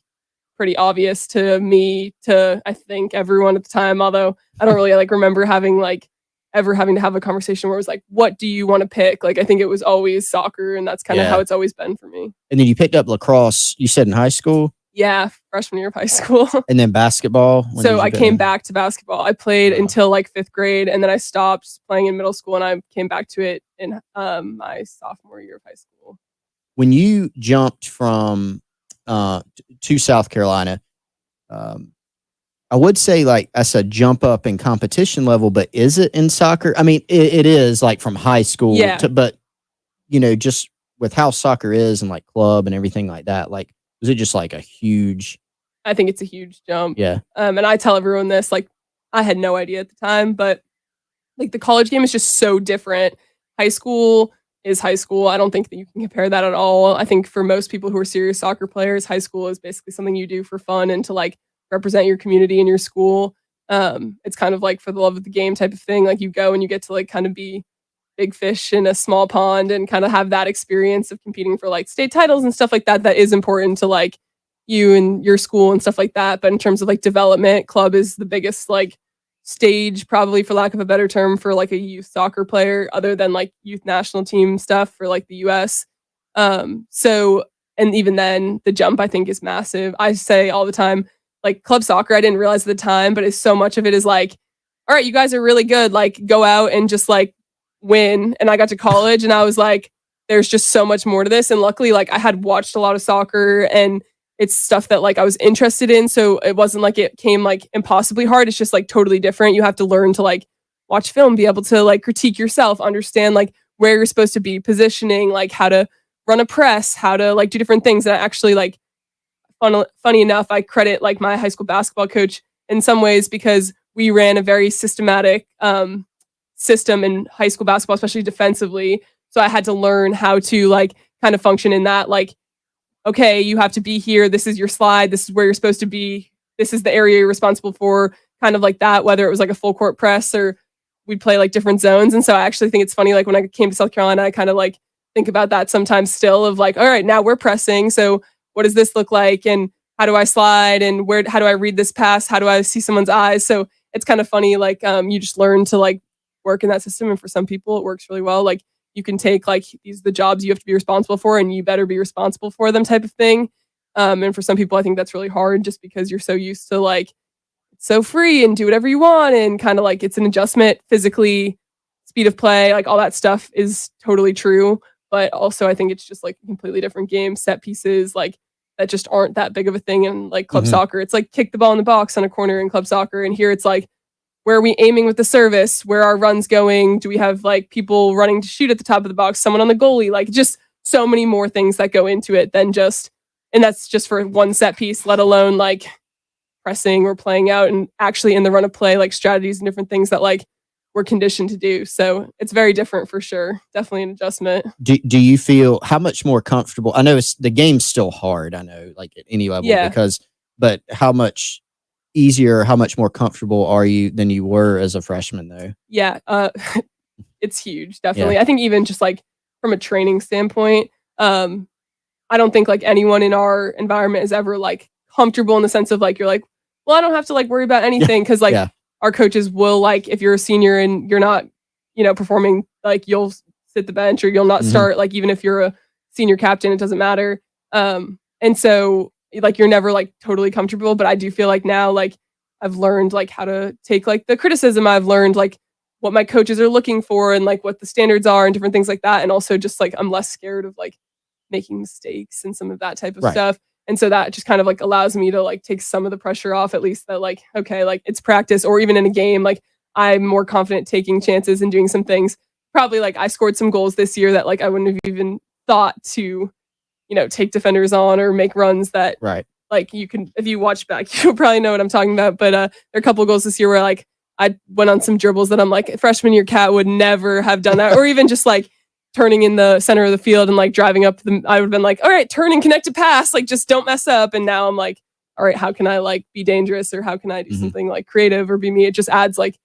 pretty obvious to me, to I think everyone at the time, although I don't really like remember having to have a conversation where it was like, what do you want to pick? Like I think it was always soccer, and that's kind of how it's always been for me. And then you picked up lacrosse, you said in high school? Yeah, freshman year of high school. And then basketball? So I came back to basketball. I played until like 5th grade, and then I stopped playing in middle school, and I came back to it in my sophomore year of high school. When you jumped from to South Carolina, I would say like I said, jump up in competition level, but is it in soccer? I mean, it is like from high school, but just with how soccer is and like club and everything like that, like, was it just like a huge? I think it's a huge jump. Yeah. And I tell everyone this, like, I had no idea at the time, but like the college game is just so different. High school is high school. I don't think that you can compare that at all. I think for most people who are serious soccer players, high school is basically something you do for fun and to like represent your community and your school. It's kind of like for the love of the game type of thing. Like you go and you get to like kind of be big fish in a small pond and kind of have that experience of competing for like state titles and stuff like that. That is important to like you and your school and stuff like that. But in terms of like development, club is the biggest like stage, probably for lack of a better term, for like a youth soccer player, other than like youth national team stuff for like the US. So, and even then the jump I think is massive. I say all the time, like club soccer, I didn't realize at the time, but it's so much of it is like, all right, you guys are really good. Like go out and just like win. And I got to college and I was like, there's just so much more to this. And luckily, like I had watched a lot of soccer and it's stuff that like I was interested in. So it wasn't like it came like impossibly hard. It's just like totally different. You have to learn to like watch film, be able to like critique yourself, understand like where you're supposed to be positioning, like how to run a press, how to like do different things. And I actually like, funny enough, I credit like my high school basketball coach in some ways because we ran a very systematic system in high school basketball, especially defensively. So I had to learn how to like kind of function in that, like, okay, you have to be here. This is your slide. This is where you're supposed to be. This is the area you're responsible for, kind of like that, whether it was like a full court press or we'd play like different zones. And so I actually think it's funny, like when I came to South Carolina, I kind of like think about that sometimes still of like, all right, now we're pressing. So what does this look like? And how do I slide? And how do I read this pass? How do I see someone's eyes? So it's kind of funny, like you just learn to like work in that system. And for some people, it works really well. Like you can take like these the jobs you have to be responsible for and you better be responsible for them type of thing. And for some people, I think that's really hard just because you're so used to like, it's so free and do whatever you want. And kind of like it's an adjustment physically, speed of play, like all that stuff is totally true. But also I think it's just like a completely different game, set pieces, like that just aren't that big of a thing in like club soccer. It's like kick the ball in the box on a corner in club soccer. And here it's like, where are we aiming with the service? Where are runs going? Do we have like people running to shoot at the top of the box? Someone on the goalie? Like just so many more things that go into it than just, and that's just for one set piece, let alone like pressing or playing out and actually in the run of play, like strategies and different things that like we're conditioned to do. So it's very different for sure. Definitely an adjustment. Do you feel how much more comfortable? I know the game's still hard. I know like at any level but how much easier, how much more comfortable are you than you were as a freshman though? Yeah, it's huge, definitely. Yeah. I think even just like from a training standpoint, I don't think like anyone in our environment is ever like comfortable in the sense of like, you're like, well, I don't have to like worry about anything. Cause like our coaches will like, if you're a senior and you're not, performing, like you'll sit the bench or you'll not start, like even if you're a senior captain, it doesn't matter. And so like, you're never like totally comfortable, but I do feel like now, like I've learned like how to take like the criticism. I've learned like what my coaches are looking for and like what the standards are and different things like that. And also just like, I'm less scared of like making mistakes and some of that type of stuff. And so that just kind of like allows me to like take some of the pressure off, at least that like, okay, like it's practice, or even in a game, like I'm more confident taking chances and doing some things. Probably like I scored some goals this year that like I wouldn't have even thought to, take defenders on or make runs that like you can, if you watch back, you'll probably know what I'm talking about. But there are a couple of goals this year where like I went on some dribbles that I'm like, freshman year Cat would never have done that. Or even just like turning in the center of the field and like driving up I would have been like, all right, turn and connect to pass, like just don't mess up. And now I'm like, all right, how can I like be dangerous, or how can I do something like creative or be me? It just adds like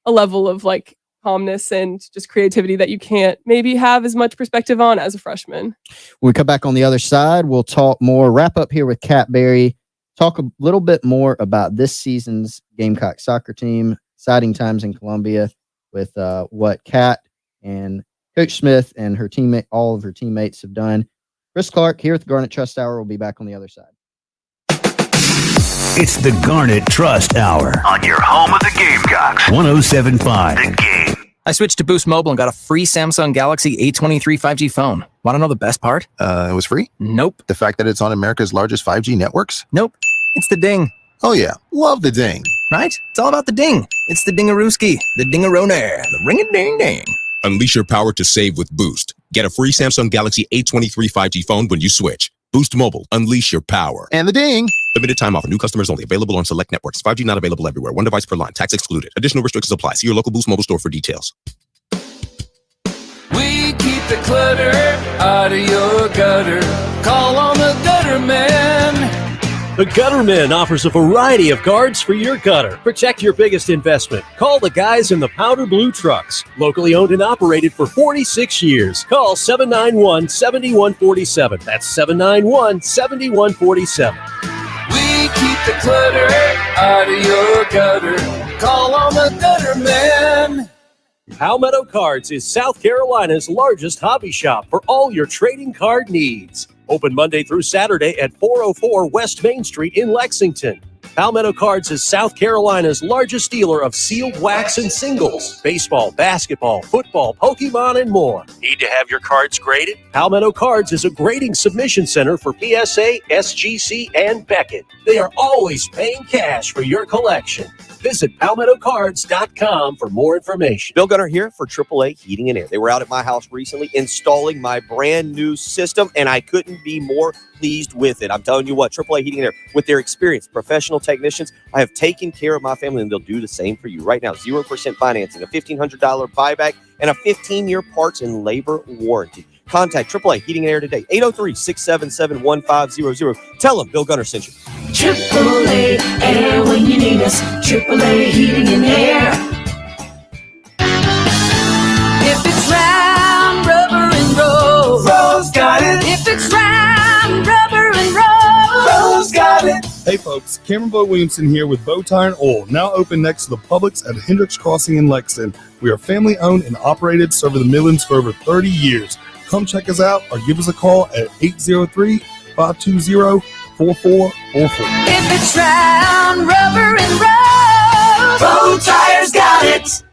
a level of like calmness and just creativity that you can't maybe have as much perspective on as a freshman. When we come back on the other side, we'll talk more, wrap up here with Kat Berry, talk a little bit more about this season's Gamecock soccer team, exciting times in Columbia with what Kat and Coach Smith and her teammate, all of her teammates have done. Chris Clark here at the Garnet Trust Hour. We'll be back on the other side. It's the Garnet Trust Hour on your home of the Gamecocks. 107.5 The Game. I switched to Boost Mobile and got a free Samsung Galaxy A23 5G phone. Want to know the best part? It was free? Nope. The fact that it's on America's largest 5G networks? Nope. It's the ding. Oh yeah, love the ding. Right? It's all about the ding. It's the dingarooski, the dingaronair, the ring-a-ding-ding. Unleash your power to save with Boost. Get a free Samsung Galaxy A23 5G phone when you switch. Boost Mobile. Unleash your power. And the ding. Limited time offer. New customers only. Available on select networks. 5G not available everywhere. One device per line. Tax excluded. Additional restrictions apply. See your local Boost Mobile store for details. We keep the clutter out of your gutter. Call on the gutter man. The Gutterman offers a variety of guards for your gutter. Protect your biggest investment. Call the guys in the powder blue trucks. Locally owned and operated for 46 years. Call 791-7147. That's 791-7147. We keep the clutter out of your gutter. Call on the gutter man. Palmetto Cards is South Carolina's largest hobby shop for all your trading card needs. Open Monday through Saturday at 404 West Main Street in Lexington. Palmetto Cards is South Carolina's largest dealer of sealed wax and singles, baseball, basketball, football, Pokemon, and more. Need to have your cards graded? Palmetto Cards is a grading submission center for PSA, SGC, and Beckett. They are always paying cash for your collection. Visit PalmettoCards.com for more information. Bill Gunner here for AAA Heating and Air. They were out at my house recently installing my brand new system, and I couldn't be more pleased with it. I'm telling you what, AAA Heating and Air, with their experienced professional technicians, I have taken care of my family, and they'll do the same for you. Right now, 0% financing, a $1,500 buyback, and a 15-year parts and labor warranty. Contact AAA Heating and Air today, 803-677-1500. Tell them Bill Gunner sent you. AAA Air when you need us. AAA Heating and Air. If it's round, rubber, and roll, Rose got it. If it's round, rubber, and roll, Rose got it. Hey folks, Cameron Boyd Williamson here with Bow Tire and Oil, now open next to the Publix at Hendricks Crossing in Lexington. We are family owned and operated, serving the Midlands for over 30 years. Come check us out or give us a call at 803-520-4444. If it's round, rubber, and roll, Bow Tire's got it.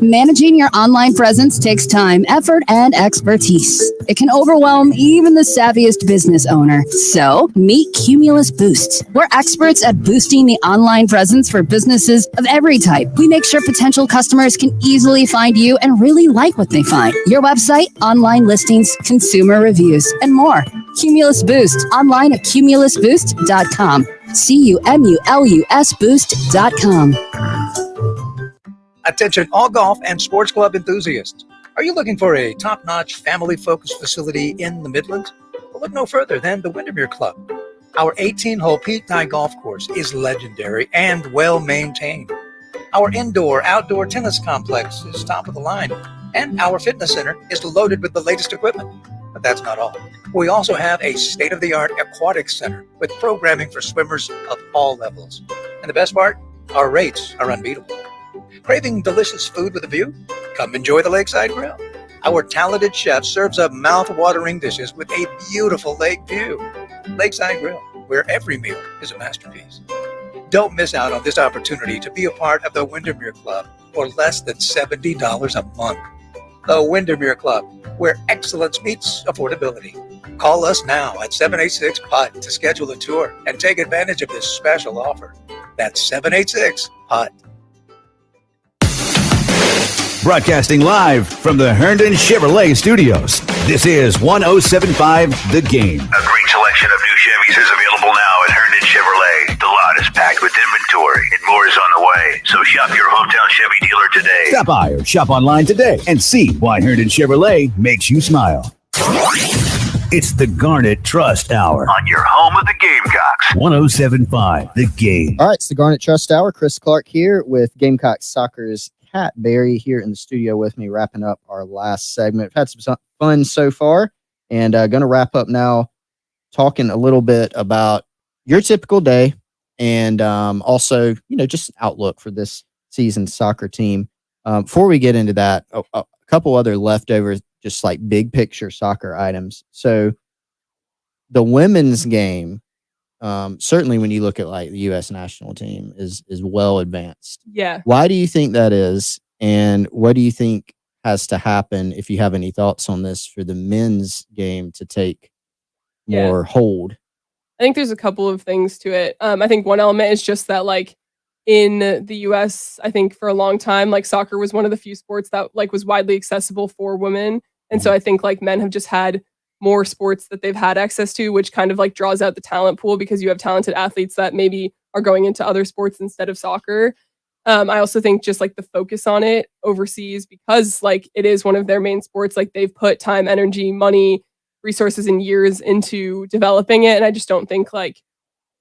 Managing your online presence takes time, effort, and expertise. It can overwhelm even the savviest business owner. So, meet Cumulus Boost. We're experts at boosting the online presence for businesses of every type. We make sure potential customers can easily find you and really like what they find. Your website, online listings, consumer reviews, and more. Cumulus Boost. Online at cumulusboost.com. CUMULUS Boost.com. Attention all golf and sports club enthusiasts. Are you looking for a top-notch family-focused facility in the Midlands? Well, look no further than the Windermere Club. Our 18-hole Pete Dye golf course is legendary and well-maintained. Our indoor-outdoor tennis complex is top of the line, and our fitness center is loaded with the latest equipment. But that's not all. We also have a state-of-the-art aquatic center with programming for swimmers of all levels. And the best part? Our rates are unbeatable. Craving delicious food with a view? Come enjoy the Lakeside Grill. Our talented chef serves up mouth-watering dishes with a beautiful lake view. Lakeside Grill, where every meal is a masterpiece. Don't miss out on this opportunity to be a part of the Windermere Club for less than $70 a month. The Windermere Club, where excellence meets affordability. Call us now at 786-PUT to schedule a tour and take advantage of this special offer. That's 786-PUT. Broadcasting live from the Herndon Chevrolet Studios. This is 1075 The Game. A great selection of new Chevys is available now at Herndon Chevrolet. The lot is packed with inventory and more is on the way. So shop your hometown Chevy dealer today. Stop by or shop online today and see why Herndon Chevrolet makes you smile. It's the Garnet Trust Hour on your home of the Gamecocks. 1075 The Game. All right, it's the Garnet Trust Hour. Chris Clark here with Gamecock Soccer's Kat Berry here in the studio with me, wrapping up our last segment. We've had some fun so far, and going to wrap up now talking a little bit about your typical day and also, just an outlook for this season's soccer team. Before we get into that, a couple other leftovers, just like big picture soccer items. So the women's game, certainly when you look at like the U.S. national team is well advanced. Yeah. Why do you think that is? And what do you think has to happen, if you have any thoughts on this, for the men's game to take more hold? I think there's a couple of things to it. I think one element is just that, like, in the US, I think for a long time, like, soccer was one of the few sports that like was widely accessible for women. And so I think like men have just had more sports that they've had access to, which kind of like draws out the talent pool because you have talented athletes that maybe are going into other sports instead of soccer. I also think just like the focus on it overseas, because like it is one of their main sports, like they've put time, energy, money, resources and years into developing it. And I just don't think like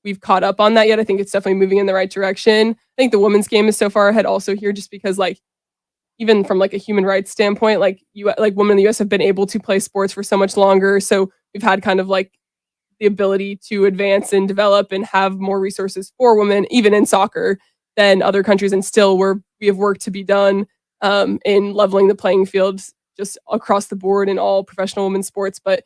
we've caught up on that yet. I think it's definitely moving in the right direction. I think the women's game is so far ahead also here, just because like even from like a human rights standpoint, like women in the US have been able to play sports for so much longer. So we've had kind of like the ability to advance and develop and have more resources for women, even in soccer, than other countries. And still we have work to be done in leveling the playing field just across the board in all professional women's sports. But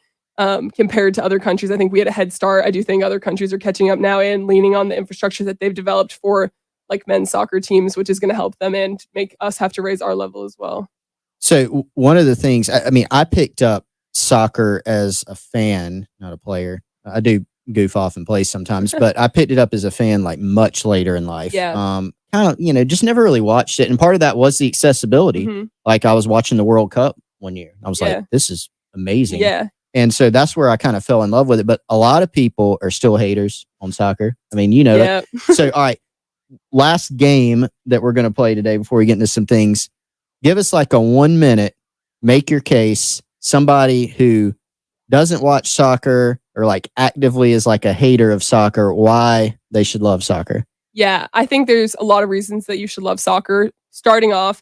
compared to other countries, I think we had a head start. I do think other countries are catching up now and leaning on the infrastructure that they've developed for like men's soccer teams, which is going to help them and make us have to raise our level as well. So one of the things, I mean, I picked up soccer as a fan, not a player. I do goof off and play sometimes, but I picked it up as a fan like much later in life. Yeah. Kind of, just never really watched it. And part of that was the accessibility. Mm-hmm. Like I was watching the World Cup one year. I was like, this is amazing. Yeah. And so that's where I kind of fell in love with it. But a lot of people are still haters on soccer. I mean, you know that. So, all right, last game that we're going to play today before we get into some things, give us like a 1 minute, make your case, somebody who doesn't watch soccer or like actively is like a hater of soccer, why they should love soccer. Yeah, I think there's a lot of reasons that you should love soccer. Starting off,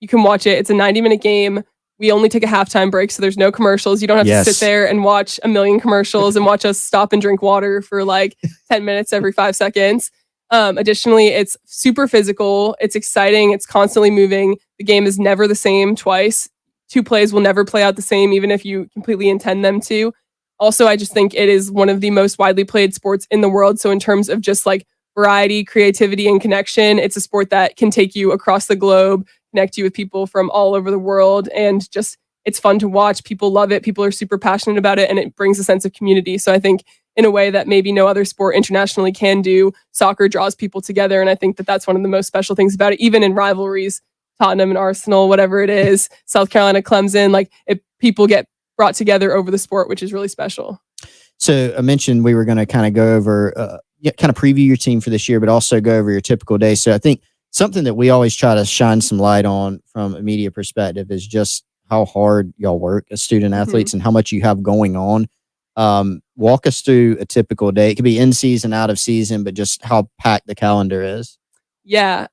you can watch it. It's a 90-minute game. We only take a halftime break, so there's no commercials. You don't have to sit there and watch a million commercials and watch us stop and drink water for like 10 minutes every 5 seconds. Additionally, it's super physical. It's exciting. It's constantly moving. The game is never the same twice. 2 plays will never play out the same, even if you completely intend them to. Also, I just think it is one of the most widely played sports in the world. So in terms of just like variety, creativity, and connection, it's a sport that can take you across the globe, connect you with people from all over the world, and just it's fun to watch. People love it. People are super passionate about it, and it brings a sense of community. So I think in a way that maybe no other sport internationally can do, soccer draws people together, and I think that that's one of the most special things about it. Even in rivalries, Tottenham and Arsenal, whatever it is, South Carolina, Clemson, like people get brought together over the sport, which is really special. So I mentioned we were going to kind of go over, kind of preview your team for this year, but also go over your typical day. So I think something that we always try to shine some light on from a media perspective is just how hard y'all work as student athletes and how much you have going on. Walk us through a typical day. It could be in season, out of season, but just how packed the calendar is. Yeah.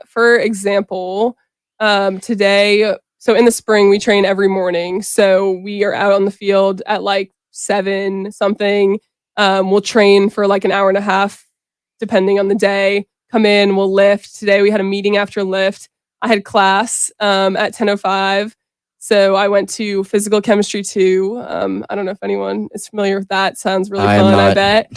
For example, today, so in the spring, we train every morning. So we are out on the field at like 7 something. We'll train for like an hour and a half, depending on the day. Come in, we'll lift. Today we had a meeting after lift. I had class at 10:05. So I went to physical chemistry 2. I don't know if anyone is familiar with that. Sounds really fun, I bet.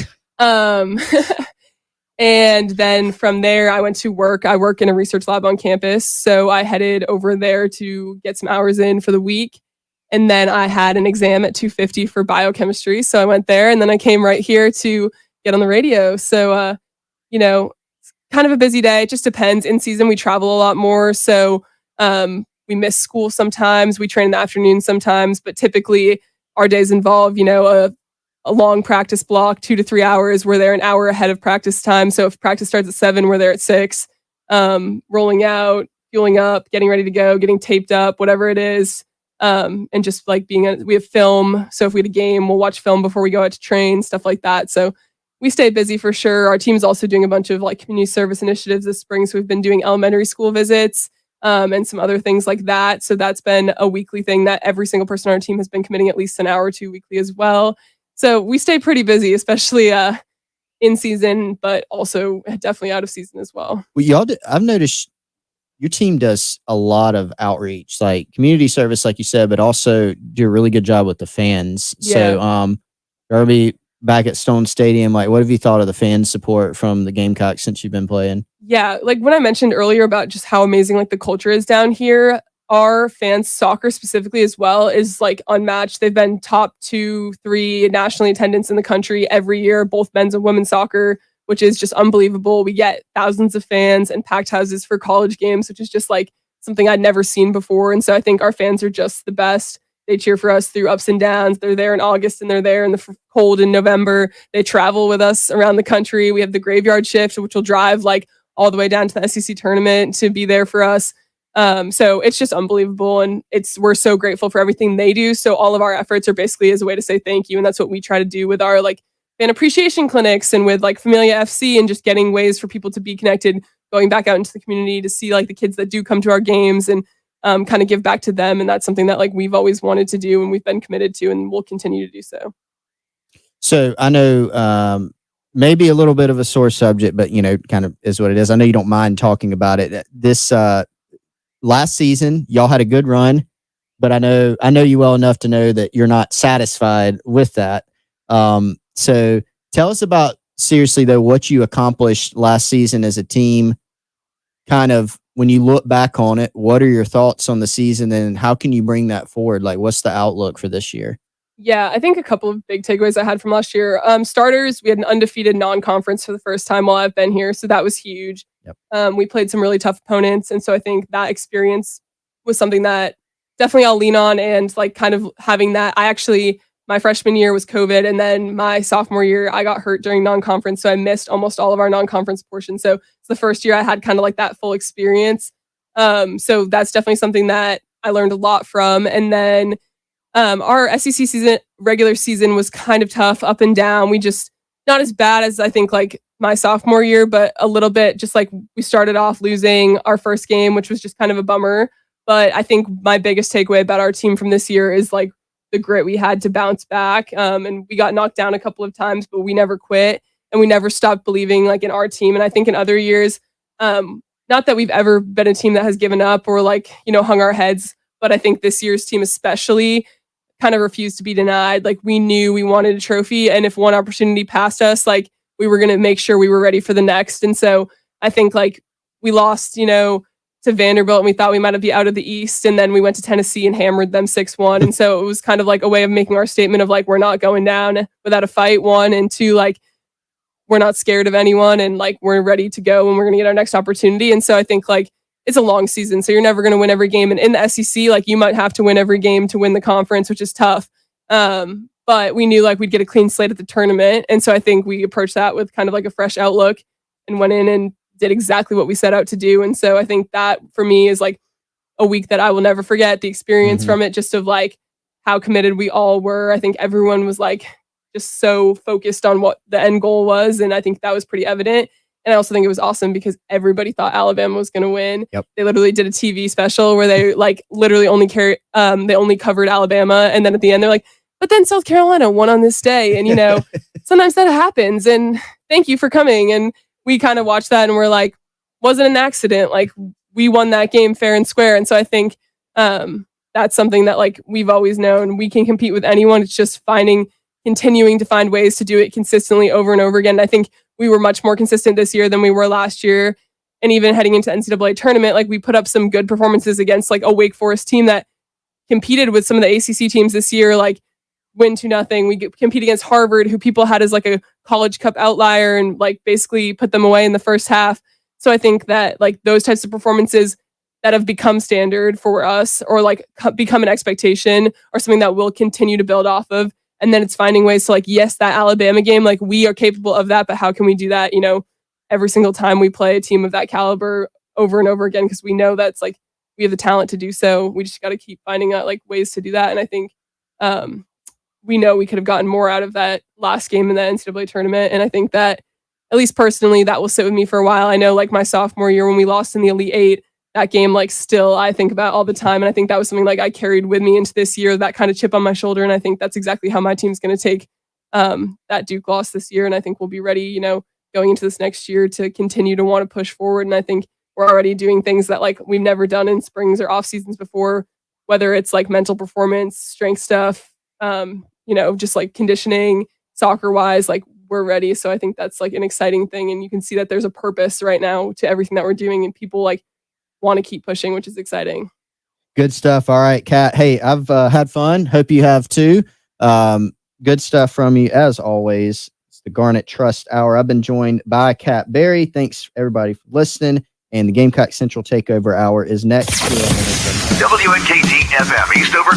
And then from there, I went to work. I work in a research lab on campus. So I headed over there to get some hours in for the week. And then I had an exam at 2:50 for biochemistry. So I went there and then I came right here to get on the radio. So, it's kind of a busy day. It just depends. In season, we travel a lot more. So we miss school sometimes. We train in the afternoon sometimes. But typically, our days involve, a long practice block, 2 to 3 hours. We're there an hour ahead of practice time. So if practice starts at 7, we're there at 6, rolling out, fueling up, getting ready to go, getting taped up, whatever it is. And just like we have film. So if we had a game, we'll watch film before we go out to train, stuff like that. So we stay busy for sure. Our team's also doing a bunch of like community service initiatives this spring. So we've been doing elementary school visits, and some other things like that. So that's been a weekly thing that every single person on our team has been committing at least an hour or 2 weekly as well. So we stay pretty busy, especially in season, but also definitely out of season as well. Well, I've noticed your team does a lot of outreach, like community service, like you said, but also do a really good job with the fans. Yeah. So, Darby, back at Stone Stadium, like, what have you thought of the fan support from the Gamecocks since you've been playing? Yeah, like when I mentioned earlier about just how amazing like the culture is down here, our fans, soccer specifically as well, is like unmatched. They've been top 2, 3 nationally attendance in the country every year, both men's and women's soccer, which is just unbelievable. We get thousands of fans and packed houses for college games, which is just like something I'd never seen before. And so I think our fans are just the best. They cheer for us through ups and downs. They're there in August and they're there in the cold in November. They travel with us around the country. We have the graveyard shift, which will drive like all the way down to the SEC tournament to be there for us. So it's just unbelievable. And we're so grateful for everything they do. So all of our efforts are basically as a way to say thank you. And that's what we try to do with our like fan appreciation clinics and with like Familia FC, and just getting ways for people to be connected, going back out into the community to see like the kids that do come to our games and kind of give back to them. And that's something that like we've always wanted to do and we've been committed to and we'll continue to do so. So I know maybe a little bit of a sore subject, but kind of is what it is. I know you don't mind talking about it. This last season, y'all had a good run, but I know you well enough to know that you're not satisfied with that. So tell us about, seriously though, what you accomplished last season as a team. Kind of when you look back on it, what are your thoughts on the season and how can you bring that forward? Like, what's the outlook for this year? Yeah, I think a couple of big takeaways I had from last year. Starters, we had an undefeated non-conference for the first time while I've been here, so that was huge. Yep. We played some really tough opponents, and so I think that experience was something that definitely I'll lean on, and like kind of having that. My freshman year was COVID, and then my sophomore year I got hurt during non-conference, so I missed almost all of our non-conference portion. So it's the first year I had kind of like that full experience. So that's definitely something that I learned a lot from, and then our SEC regular season was kind of tough, up and down. We just, not as bad as I think like my sophomore year, but a little bit just like we started off losing our first game, which was just kind of a bummer. But I think my biggest takeaway about our team from this year is like the grit we had to bounce back. And we got knocked down a couple of times, but we never quit and we never stopped believing like in our team. And I think in other years, not that we've ever been a team that has given up or like, hung our heads, but I think this year's team especially kind of refused to be denied. Like we knew we wanted a trophy, and if one opportunity passed us, like we were going to make sure we were ready for the next. And so I think like we lost, to Vanderbilt and we thought we might be out of the East, and then we went to Tennessee and hammered them 6-1. And so it was kind of like a way of making our statement of like, we're not going down without a fight, 1, and 2, like we're not scared of anyone and like we're ready to go and we're going to get our next opportunity. And so I think like it's a long season, so you're never going to win every game. And in the SEC, like you might have to win every game to win the conference, which is tough. But we knew like we'd get a clean slate at the tournament. And so I think we approached that with kind of like a fresh outlook and went in and did exactly what we set out to do. And so I think that for me is like a week that I will never forget, the experience from it, just of like how committed we all were. I think everyone was like just so focused on what the end goal was. And I think that was pretty evident. And I also think it was awesome because everybody thought Alabama was going to win. Yep. They literally did a TV special where they literally only they only covered Alabama. And then at the end, they're like, but then South Carolina won on this day. And, sometimes that happens. And thank you for coming. And we kind of watched that and we're like, wasn't an accident. Like, we won that game fair and square. And so I think that's something that we've always known. We can compete with anyone. It's just continuing to find ways to do it consistently over and over again. And I think we were much more consistent this year than we were last year. And even heading into NCAA tournament, we put up some good performances against a Wake Forest team that competed with some of the ACC teams this year, win 2-0. We compete against Harvard, who people had as a College Cup outlier, and basically put them away in the first half. So I think that those types of performances that have become standard for us, or become an expectation, are something that we'll continue to build off of. And then it's finding ways to yes, that Alabama game, we are capable of that, but how can we do that, every single time we play a team of that caliber over and over again? Because we know that's we have the talent to do so. We just got to keep finding out ways to do that. And I think we know we could have gotten more out of that last game in the NCAA tournament. And I think that, at least personally, that will sit with me for a while. I know my sophomore year when we lost in the Elite Eight, that game still I think about all the time. And I think that was something I carried with me into this year, that kind of chip on my shoulder. And I think that's exactly how my team's going to take that Duke loss this year. And I think we'll be ready, going into this next year to continue to want to push forward. And I think we're already doing things that we've never done in springs or off seasons before, whether it's mental performance, strength stuff, just conditioning, soccer wise, we're ready. So I think that's an exciting thing. And you can see that there's a purpose right now to everything that we're doing, and people want to keep pushing, which is exciting. Good stuff. All right, Kat. Hey, I've had fun. Hope you have too. Good stuff from you as always. It's the Garnet Trust Hour. I've been joined by Kat Berry. Thanks everybody for listening. And the Gamecock Central Takeover Hour is next. WNKT FM Eastover.